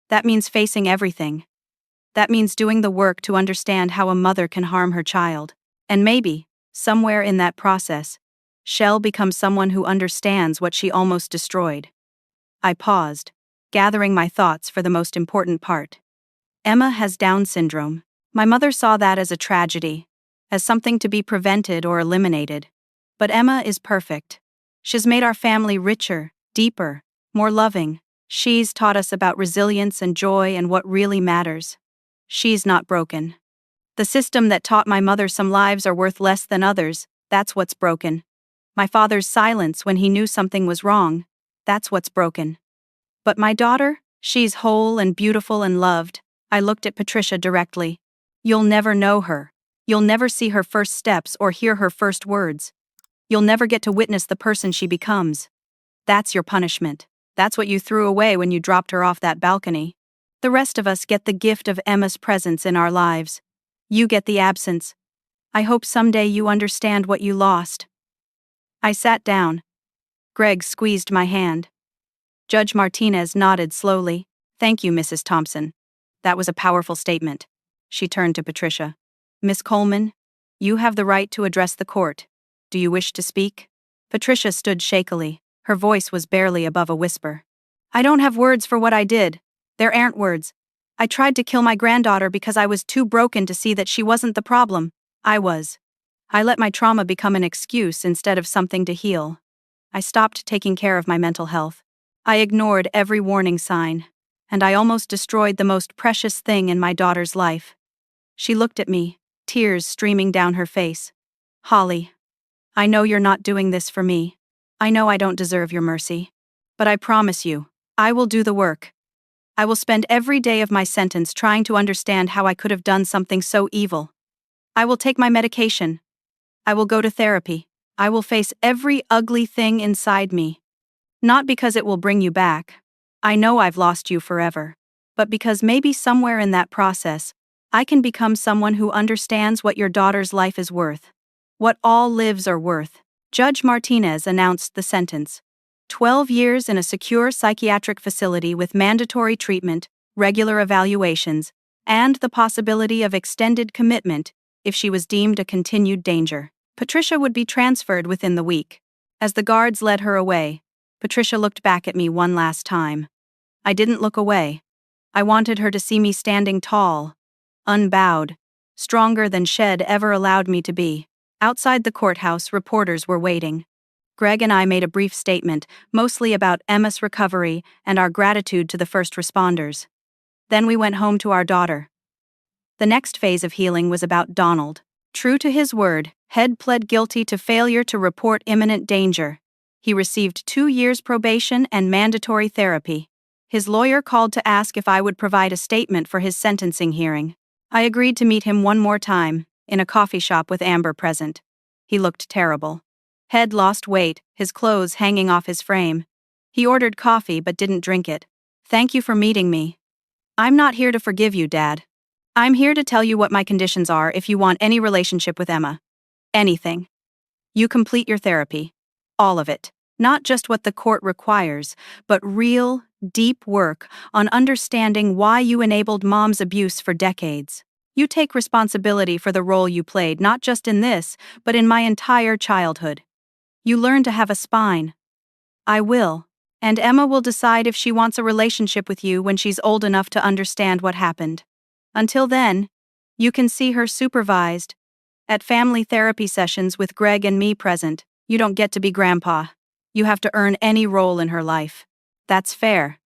that means facing everything. That means doing the work to understand how a mother can harm her child. And maybe, somewhere in that process, she'll become someone who understands what she almost destroyed." I paused, gathering my thoughts for the most important part. Emma has Down syndrome. My mother saw that as a tragedy, as something to be prevented or eliminated. But Emma is perfect. She's made our family richer, deeper, more loving. She's taught us about resilience and joy and what really matters. She's not broken. The system that taught my mother some lives are worth less than others, that's what's broken. My father's silence when he knew something was wrong, that's what's broken. But my daughter, she's whole and beautiful and loved. I looked at Patricia directly. You'll never know her. You'll never see her first steps or hear her first words. You'll never get to witness the person she becomes. That's your punishment. That's what you threw away when you dropped her off that balcony. The rest of us get the gift of Emma's presence in our lives. You get the absence. I hope someday you understand what you lost. I sat down. Greg squeezed my hand. Judge Martinez nodded slowly. "Thank you, Mrs. Thompson. That was a powerful statement." She turned to Patricia. "Miss Coleman, you have the right to address the court. Do you wish to speak?" Patricia stood shakily. Her voice was barely above a whisper. "I don't have words for what I did. There aren't words. I tried to kill my granddaughter because I was too broken to see that she wasn't the problem. I let my trauma become an excuse instead of something to heal. I stopped taking care of my mental health. I ignored every warning sign, and I almost destroyed the most precious thing in my daughter's life." She looked at me, tears streaming down her face. "Holly, I know you're not doing this for me. I know I don't deserve your mercy. But I promise you, I will do the work. I will spend every day of my sentence trying to understand how I could have done something so evil. I will take my medication. I will go to therapy. I will face every ugly thing inside me. Not because it will bring you back. I know I've lost you forever. but because maybe somewhere in that process, I can become someone who understands what your daughter's life is worth. What all lives are worth. Judge Martinez announced the sentence. 12 years in a secure psychiatric facility with mandatory treatment, regular evaluations, and the possibility of extended commitment if she was deemed a continued danger. Patricia would be transferred within the week. As the guards led her away, Patricia looked back at me one last time. I didn't look away. I wanted her to see me standing tall, unbowed, stronger than Shed ever allowed me to be. Outside the courthouse, reporters were waiting. Greg and I made a brief statement, mostly about Emma's recovery and our gratitude to the first responders. Then we went home to our daughter. The next phase of healing was about Donald. True to his word, Head pled guilty to failure to report imminent danger. He received 2 years probation and mandatory therapy. His lawyer called to ask if I would provide a statement for his sentencing hearing. I agreed to meet him one more time, in a coffee shop with Amber present. He looked terrible. Head lost weight, his clothes hanging off his frame. He ordered coffee but didn't drink it. "Thank you for meeting me. I'm not here to forgive you, Dad. I'm here to tell you what my conditions are if you want any relationship with Emma. Anything. You complete your therapy. All of it. Not just what the court requires, but real, deep work on understanding why you enabled Mom's abuse for decades. You take responsibility for the role you played not just in this, but in my entire childhood. You learn to have a spine. I will. And Emma will decide if she wants a relationship with you when she's old enough to understand what happened. Until then, you can see her supervised. At family therapy sessions with Greg and me present, you don't get to be grandpa. You have to earn any role in her life. That's fair.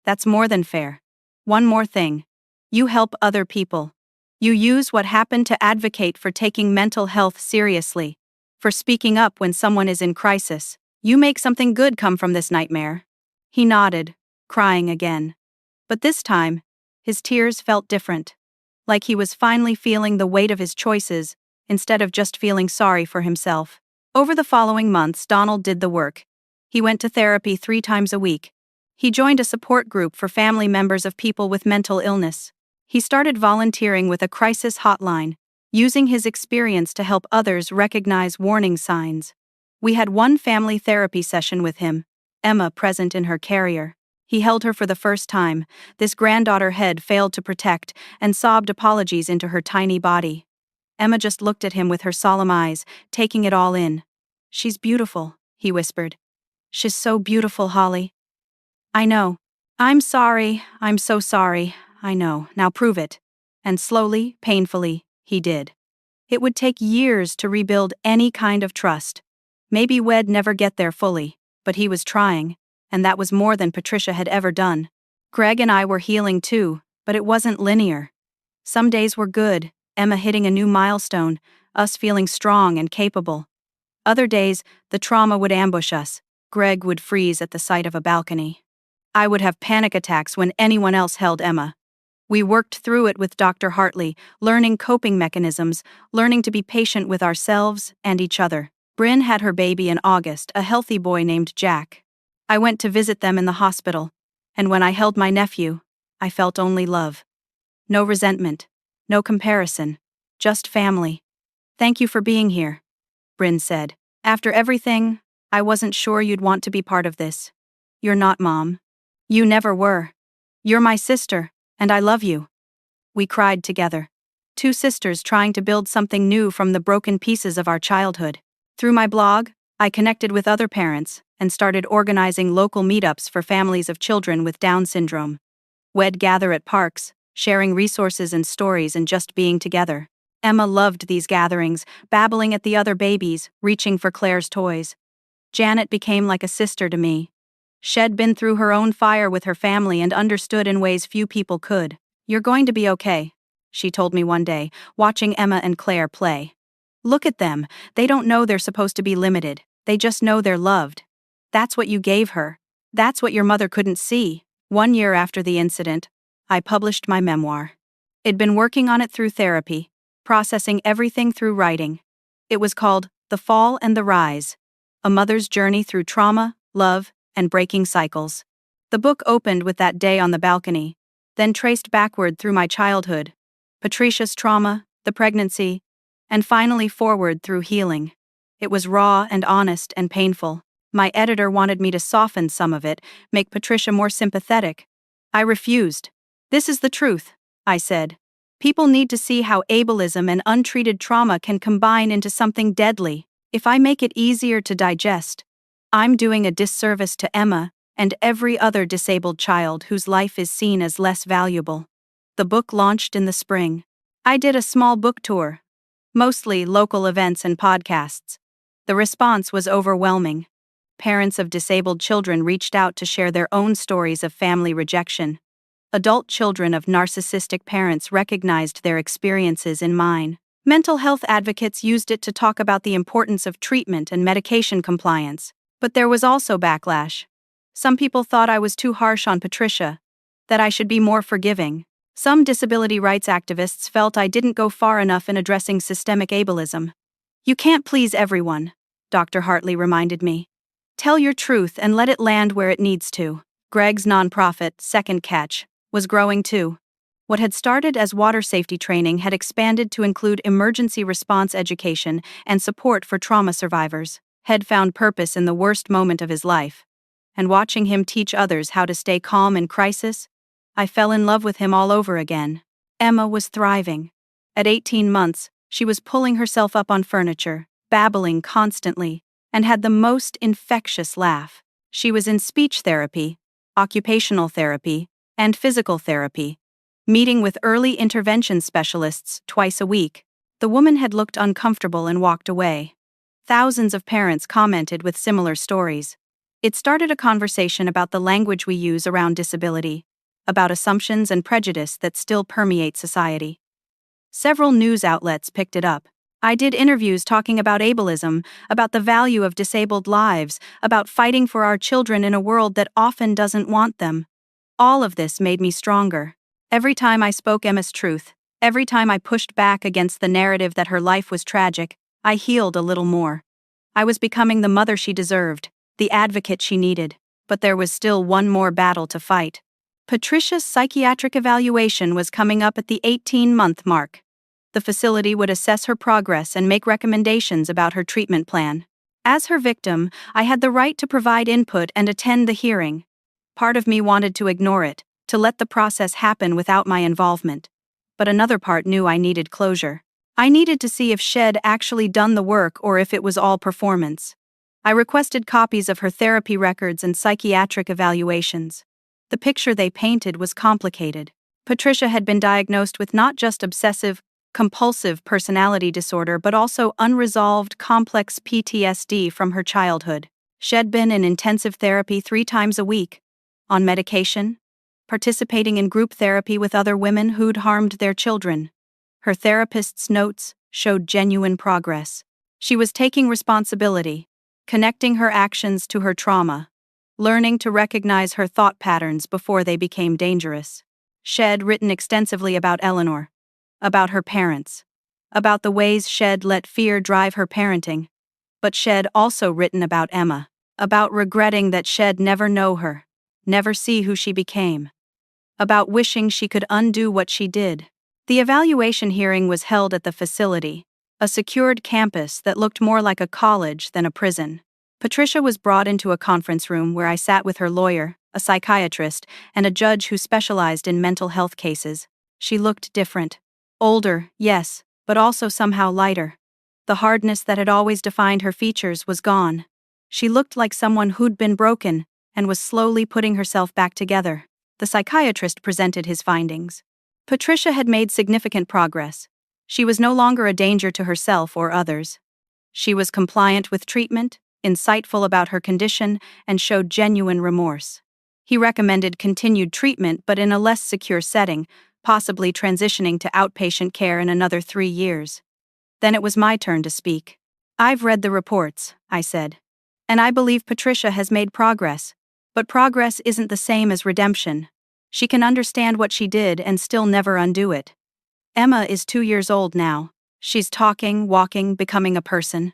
That's more than fair. One more thing. You help other people. You use what happened to advocate for taking mental health seriously, for speaking up when someone is in crisis. You make something good come from this nightmare." He nodded, crying again. But this time, his tears felt different. Like he was finally feeling the weight of his choices, instead of just feeling sorry for himself. Over the following months, Donald did the work. He went to therapy 3 times a week. He joined a support group for family members of people with mental illness. He started volunteering with a crisis hotline, using his experience to help others recognize warning signs. We had one family therapy session with him, Emma present in her carrier. He held her for the first time. This granddaughter Head failed to protect and sobbed apologies into her tiny body. Emma just looked at him with her solemn eyes, taking it all in. "She's beautiful," he whispered. "She's so beautiful, Holly." "I know. I'm sorry. I'm so sorry. I know. Now prove it." And slowly, painfully, he did. It would take years to rebuild any kind of trust. Maybe we'd never get there fully, but he was trying, and that was more than Patricia had ever done. Greg and I were healing too, but it wasn't linear. Some days were good, Emma hitting a new milestone, us feeling strong and capable. Other days, the trauma would ambush us. Greg would freeze at the sight of a balcony. I would have panic attacks when anyone else held Emma. We worked through it with Dr. Hartley, learning coping mechanisms, learning to be patient with ourselves and each other. Bryn had her baby in August, a healthy boy named Jack. I went to visit them in the hospital, and when I held my nephew, I felt only love. No resentment, no comparison, just family. "Thank you for being here," Bryn said. "After everything, I wasn't sure you'd want to be part of this. You're not, Mom. You never were. You're my sister, and I love you." We cried together. 2 sisters trying to build something new from the broken pieces of our childhood. Through my blog, I connected with other parents and started organizing local meetups for families of children with Down syndrome. We'd gather at parks, sharing resources and stories and just being together. Emma loved these gatherings, babbling at the other babies, reaching for Claire's toys. Janet became like a sister to me. She'd been through her own fire with her family and understood in ways few people could. "You're going to be okay," she told me one day, watching Emma and Claire play. "Look at them, they don't know they're supposed to be limited, they just know they're loved. That's what you gave her. That's what your mother couldn't see." 1 year after the incident, I published my memoir. I'd been working on it through therapy, processing everything through writing. It was called The Fall and the Rise, a mother's journey through trauma, love, and breaking cycles. The book opened with that day on the balcony, then traced backward through my childhood, Patricia's trauma, the pregnancy, and finally forward through healing. It was raw and honest and painful. My editor wanted me to soften some of it, make Patricia more sympathetic. I refused. This is the truth, I said. People need to see how ableism and untreated trauma can combine into something deadly. If I make it easier to digest, I'm doing a disservice to Emma and every other disabled child whose life is seen as less valuable. The book launched in the spring. I did a small book tour, mostly local events and podcasts. The response was overwhelming. Parents of disabled children reached out to share their own stories of family rejection. Adult children of narcissistic parents recognized their experiences in mine. Mental health advocates used it to talk about the importance of treatment and medication compliance. But there was also backlash. Some people thought I was too harsh on Patricia, that I should be more forgiving. Some disability rights activists felt I didn't go far enough in addressing systemic ableism. You can't please everyone, Dr. Hartley reminded me. Tell your truth and let it land where it needs to. Greg's nonprofit, Second Catch, was growing too. What had started as water safety training had expanded to include emergency response education and support for trauma survivors. Had found purpose in the worst moment of his life. And watching him teach others how to stay calm in crisis, I fell in love with him all over again. Emma was thriving. At 18 months, she was pulling herself up on furniture, babbling constantly, and had the most infectious laugh. She was in speech therapy, occupational therapy, and physical therapy, meeting with early intervention specialists twice a week. The woman had looked uncomfortable and walked away. Thousands of parents commented with similar stories. It started a conversation about the language we use around disability, about assumptions and prejudice that still permeate society. Several news outlets picked it up. I did interviews talking about ableism, about the value of disabled lives, about fighting for our children in a world that often doesn't want them. All of this made me stronger. Every time I spoke Emma's truth, every time I pushed back against the narrative that her life was tragic, I healed a little more. I was becoming the mother she deserved, the advocate she needed, but there was still one more battle to fight. Patricia's psychiatric evaluation was coming up at the 18-month mark. The facility would assess her progress and make recommendations about her treatment plan. As her victim, I had the right to provide input and attend the hearing. Part of me wanted to ignore it, to let the process happen without my involvement. But another part knew I needed closure. I needed to see if she'd actually done the work or if it was all performance. I requested copies of her therapy records and psychiatric evaluations. The picture they painted was complicated. Patricia had been diagnosed with not just obsessive-compulsive personality disorder but also unresolved complex PTSD from her childhood. She'd been in intensive therapy 3 times a week, on medication, participating in group therapy with other women who'd harmed their children. Her therapist's notes showed genuine progress. She was taking responsibility, connecting her actions to her trauma, learning to recognize her thought patterns before they became dangerous. She'd written extensively about Eleanor, about her parents, about the ways she'd let fear drive her parenting. But she'd also written about Emma, about regretting that she'd never know her, never see who she became, about wishing she could undo what she did. The evaluation hearing was held at the facility, a secured campus that looked more like a college than a prison. Patricia was brought into a conference room where I sat with her lawyer, a psychiatrist, and a judge who specialized in mental health cases. She looked different. Older, yes, but also somehow lighter. The hardness that had always defined her features was gone. She looked like someone who'd been broken and was slowly putting herself back together. The psychiatrist presented his findings. Patricia had made significant progress. She was no longer a danger to herself or others. She was compliant with treatment, insightful about her condition, and showed genuine remorse. He recommended continued treatment but in a less secure setting, possibly transitioning to outpatient care in another 3 years. Then it was my turn to speak. I've read the reports, I said. And I believe Patricia has made progress. But progress isn't the same as redemption. She can understand what she did and still never undo it. Emma is 2 years old now. She's talking, walking, becoming a person.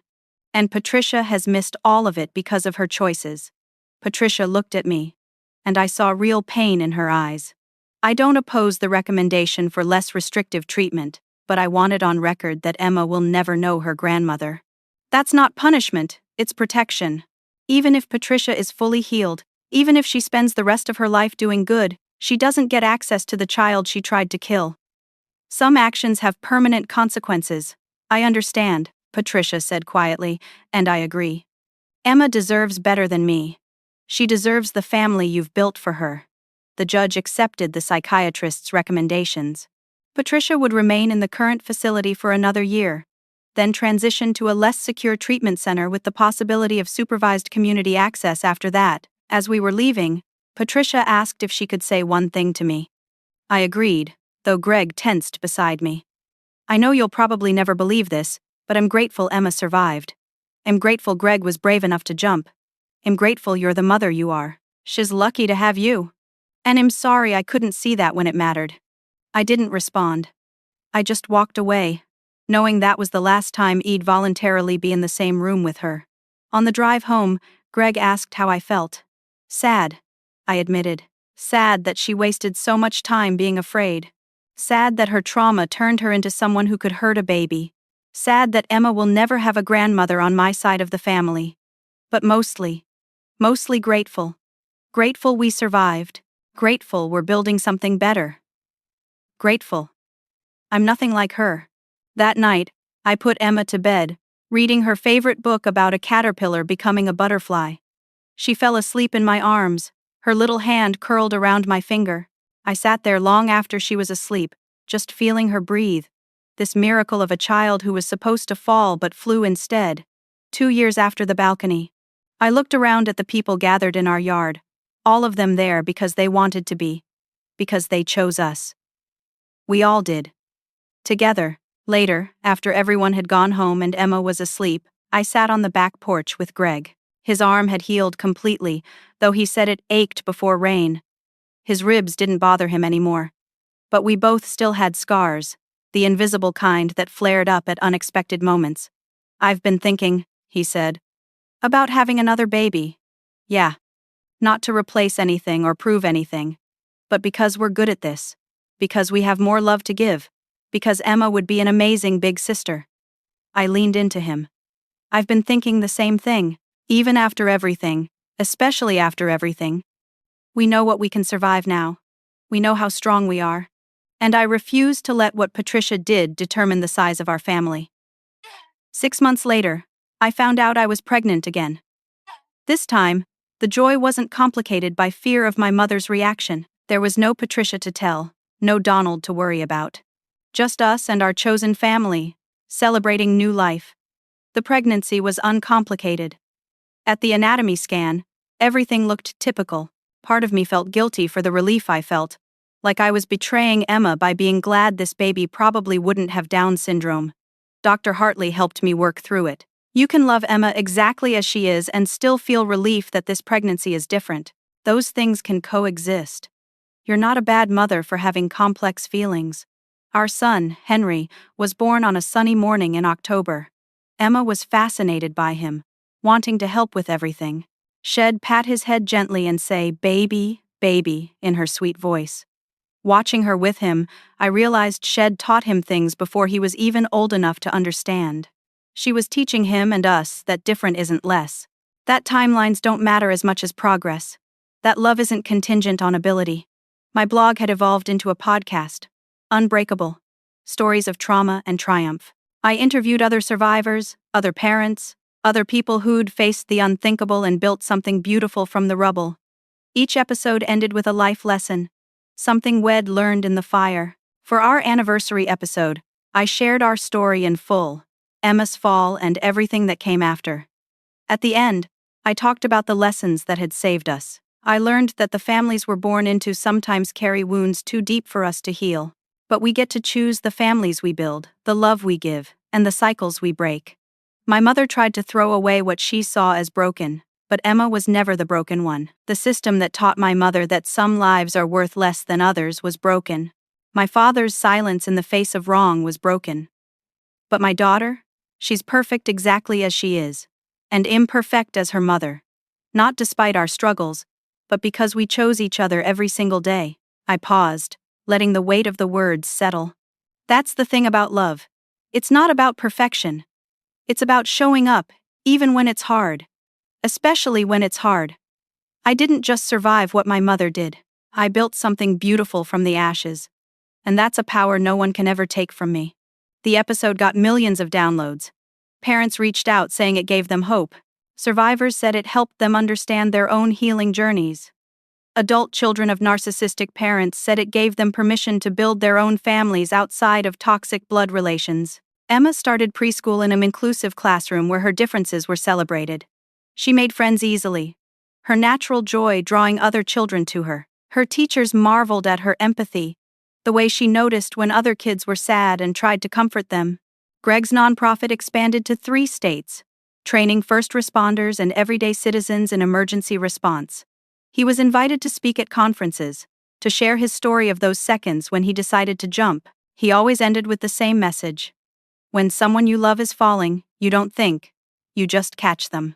And Patricia has missed all of it because of her choices. Patricia looked at me, and I saw real pain in her eyes. I don't oppose the recommendation for less restrictive treatment, but I want it on record that Emma will never know her grandmother. That's not punishment, it's protection. Even if Patricia is fully healed, even if she spends the rest of her life doing good, she doesn't get access to the child she tried to kill. Some actions have permanent consequences. I understand, Patricia said quietly, and I agree. Emma deserves better than me. She deserves the family you've built for her. The judge accepted the psychiatrist's recommendations. Patricia would remain in the current facility for another year, then transition to a less secure treatment center with the possibility of supervised community access after that. As we were leaving, Patricia asked if she could say one thing to me. I agreed, though Greg tensed beside me. I know you'll probably never believe this, but I'm grateful Emma survived. I'm grateful Greg was brave enough to jump. I'm grateful you're the mother you are. She's lucky to have you. And I'm sorry I couldn't see that when it mattered. I didn't respond. I just walked away, knowing that was the last time I'd voluntarily be in the same room with her. On the drive home, Greg asked how I felt. Sad, I admitted. Sad that she wasted so much time being afraid. Sad that her trauma turned her into someone who could hurt a baby. Sad that Emma will never have a grandmother on my side of the family. But mostly grateful. Grateful we survived. Grateful we're building something better. Grateful. I'm nothing like her. That night, I put Emma to bed, reading her favorite book about a caterpillar becoming a butterfly. She fell asleep in my arms, her little hand curled around my finger. I sat there long after she was asleep, just feeling her breathe. This miracle of a child who was supposed to fall but flew instead. 2 years after the balcony. I looked around at the people gathered in our yard, all of them there because they wanted to be. Because they chose us. We all did. Together. Later, after everyone had gone home and Emma was asleep, I sat on the back porch with Greg. His arm had healed completely, though he said it ached before rain. His ribs didn't bother him anymore. But we both still had scars, the invisible kind that flared up at unexpected moments. I've been thinking, he said, about having another baby. Yeah. Not to replace anything or prove anything. But because we're good at this. Because we have more love to give. Because Emma would be an amazing big sister. I leaned into him. I've been thinking the same thing, even after everything, especially after everything. We know what we can survive now. We know how strong we are. And I refuse to let what Patricia did determine the size of our family. 6 months later, I found out I was pregnant again. This time, the joy wasn't complicated by fear of my mother's reaction. There was no Patricia to tell, no Donald to worry about. Just us and our chosen family, celebrating new life. The pregnancy was uncomplicated. At the anatomy scan, everything looked typical. Part of me felt guilty for the relief I felt, like I was betraying Emma by being glad this baby probably wouldn't have Down syndrome. Dr. Hartley helped me work through it. You can love Emma exactly as she is and still feel relief that this pregnancy is different. Those things can coexist. You're not a bad mother for having complex feelings. Our son, Henry, was born on a sunny morning in October. Emma was fascinated by him, wanting to help with everything. She'd pat his head gently and say, "Baby, baby," in her sweet voice. Watching her with him, I realized she'd taught him things before he was even old enough to understand. She was teaching him and us that different isn't less. That timelines don't matter as much as progress. That love isn't contingent on ability. My blog had evolved into a podcast. Unbreakable. Stories of trauma and triumph. I interviewed other survivors, other parents, other people who'd faced the unthinkable and built something beautiful from the rubble. Each episode ended with a life lesson. Something we'd learned in the fire. For our anniversary episode, I shared our story in full. Emma's fall and everything that came after. At the end, I talked about the lessons that had saved us. I learned that the families we're born into sometimes carry wounds too deep for us to heal. But we get to choose the families we build, the love we give, and the cycles we break. My mother tried to throw away what she saw as broken, but Emma was never the broken one. The system that taught my mother that some lives are worth less than others was broken. My father's silence in the face of wrong was broken. But my daughter? She's perfect exactly as she is, and imperfect as her mother. Not despite our struggles, but because we chose each other every single day. I paused, letting the weight of the words settle. That's the thing about love. It's not about perfection. It's about showing up, even when it's hard. Especially when it's hard. I didn't just survive what my mother did. I built something beautiful from the ashes. And that's a power no one can ever take from me. The episode got millions of downloads. Parents reached out saying it gave them hope. Survivors said it helped them understand their own healing journeys. Adult children of narcissistic parents said it gave them permission to build their own families outside of toxic blood relations. Emma started preschool in an inclusive classroom where her differences were celebrated. She made friends easily, her natural joy drawing other children to her. Her teachers marveled at her empathy, the way she noticed when other kids were sad and tried to comfort them. Greg's nonprofit expanded to 3 states, training first responders and everyday citizens in emergency response. He was invited to speak at conferences, to share his story of those seconds when he decided to jump. He always ended with the same message. When someone you love is falling, you don't think, you just catch them.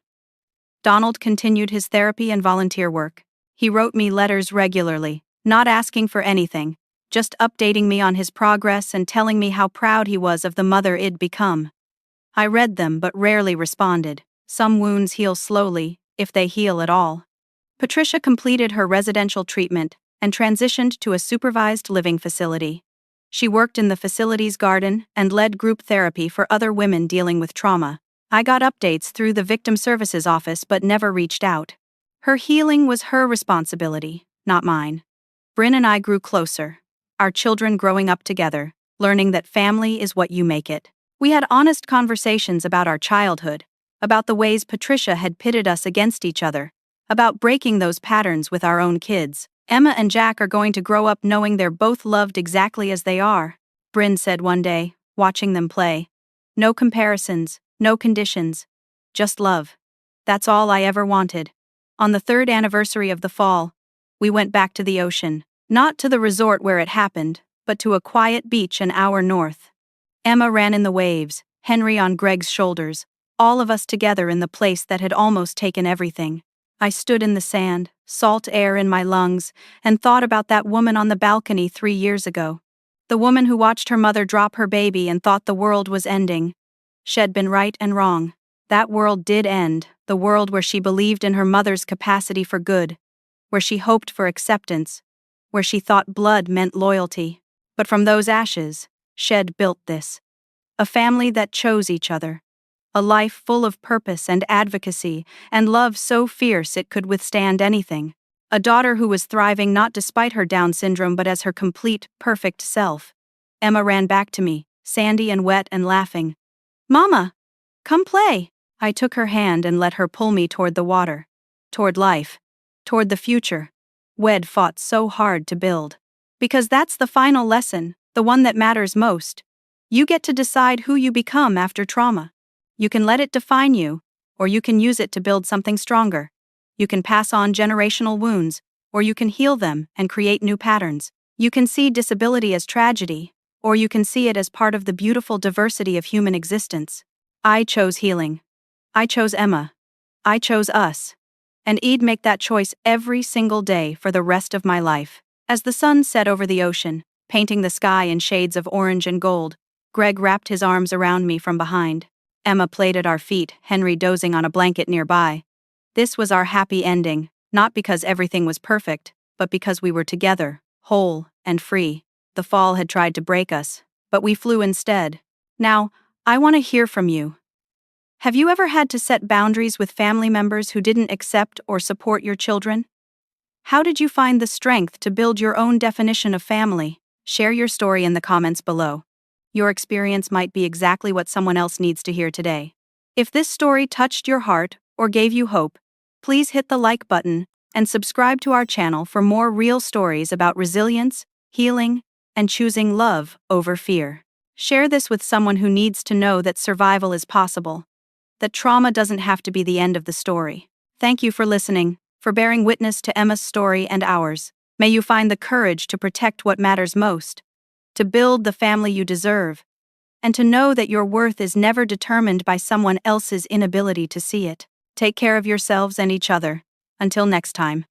Donald continued his therapy and volunteer work. He wrote me letters regularly, not asking for anything, just updating me on his progress and telling me how proud he was of the mother he'd become. I read them but rarely responded. Some wounds heal slowly, if they heal at all. Patricia completed her residential treatment and transitioned to a supervised living facility. She worked in the facility's garden and led group therapy for other women dealing with trauma. I got updates through the Victim Services Office but never reached out. Her healing was her responsibility, not mine. Bryn and I grew closer, our children growing up together, learning that family is what you make it. We had honest conversations about our childhood, about the ways Patricia had pitted us against each other, about breaking those patterns with our own kids. Emma and Jack are going to grow up knowing they're both loved exactly as they are, Bryn said one day, watching them play. No comparisons, no conditions, just love. That's all I ever wanted. On the 3rd anniversary of the fall, we went back to the ocean, not to the resort where it happened, but to a quiet beach an hour north. Emma ran in the waves, Henry on Greg's shoulders, all of us together in the place that had almost taken everything. I stood in the sand, salt air in my lungs, and thought about that woman on the balcony 3 years ago. The woman who watched her mother drop her baby and thought the world was ending. She'd been right and wrong. That world did end, the world where she believed in her mother's capacity for good, where she hoped for acceptance, where she thought blood meant loyalty. But from those ashes, she'd built this. A family that chose each other. A life full of purpose and advocacy, and love so fierce it could withstand anything. A daughter who was thriving not despite her Down syndrome but as her complete, perfect self. Emma ran back to me, sandy and wet and laughing. "Mama! Come play!" I took her hand and let her pull me toward the water. Toward life. Toward the future. We'd fought so hard to build. Because that's the final lesson, the one that matters most. You get to decide who you become after trauma. You can let it define you, or you can use it to build something stronger. You can pass on generational wounds, or you can heal them and create new patterns. You can see disability as tragedy, or you can see it as part of the beautiful diversity of human existence. I chose healing. I chose Emma. I chose us. And I'd make that choice every single day for the rest of my life. As the sun set over the ocean, painting the sky in shades of orange and gold, Greg wrapped his arms around me from behind. Emma played at our feet, Henry dozing on a blanket nearby. This was our happy ending, not because everything was perfect, but because we were together, whole and free. The fall had tried to break us, but we flew instead. Now, I want to hear from you. Have you ever had to set boundaries with family members who didn't accept or support your children? How did you find the strength to build your own definition of family? Share your story in the comments below. Your experience might be exactly what someone else needs to hear today. If this story touched your heart or gave you hope, please hit the like button and subscribe to our channel for more real stories about resilience, healing, and choosing love over fear. Share this with someone who needs to know that survival is possible, that trauma doesn't have to be the end of the story. Thank you for listening, for bearing witness to Emma's story and ours. May you find the courage to protect what matters most, to build the family you deserve, and to know that your worth is never determined by someone else's inability to see it. Take care of yourselves and each other. Until next time.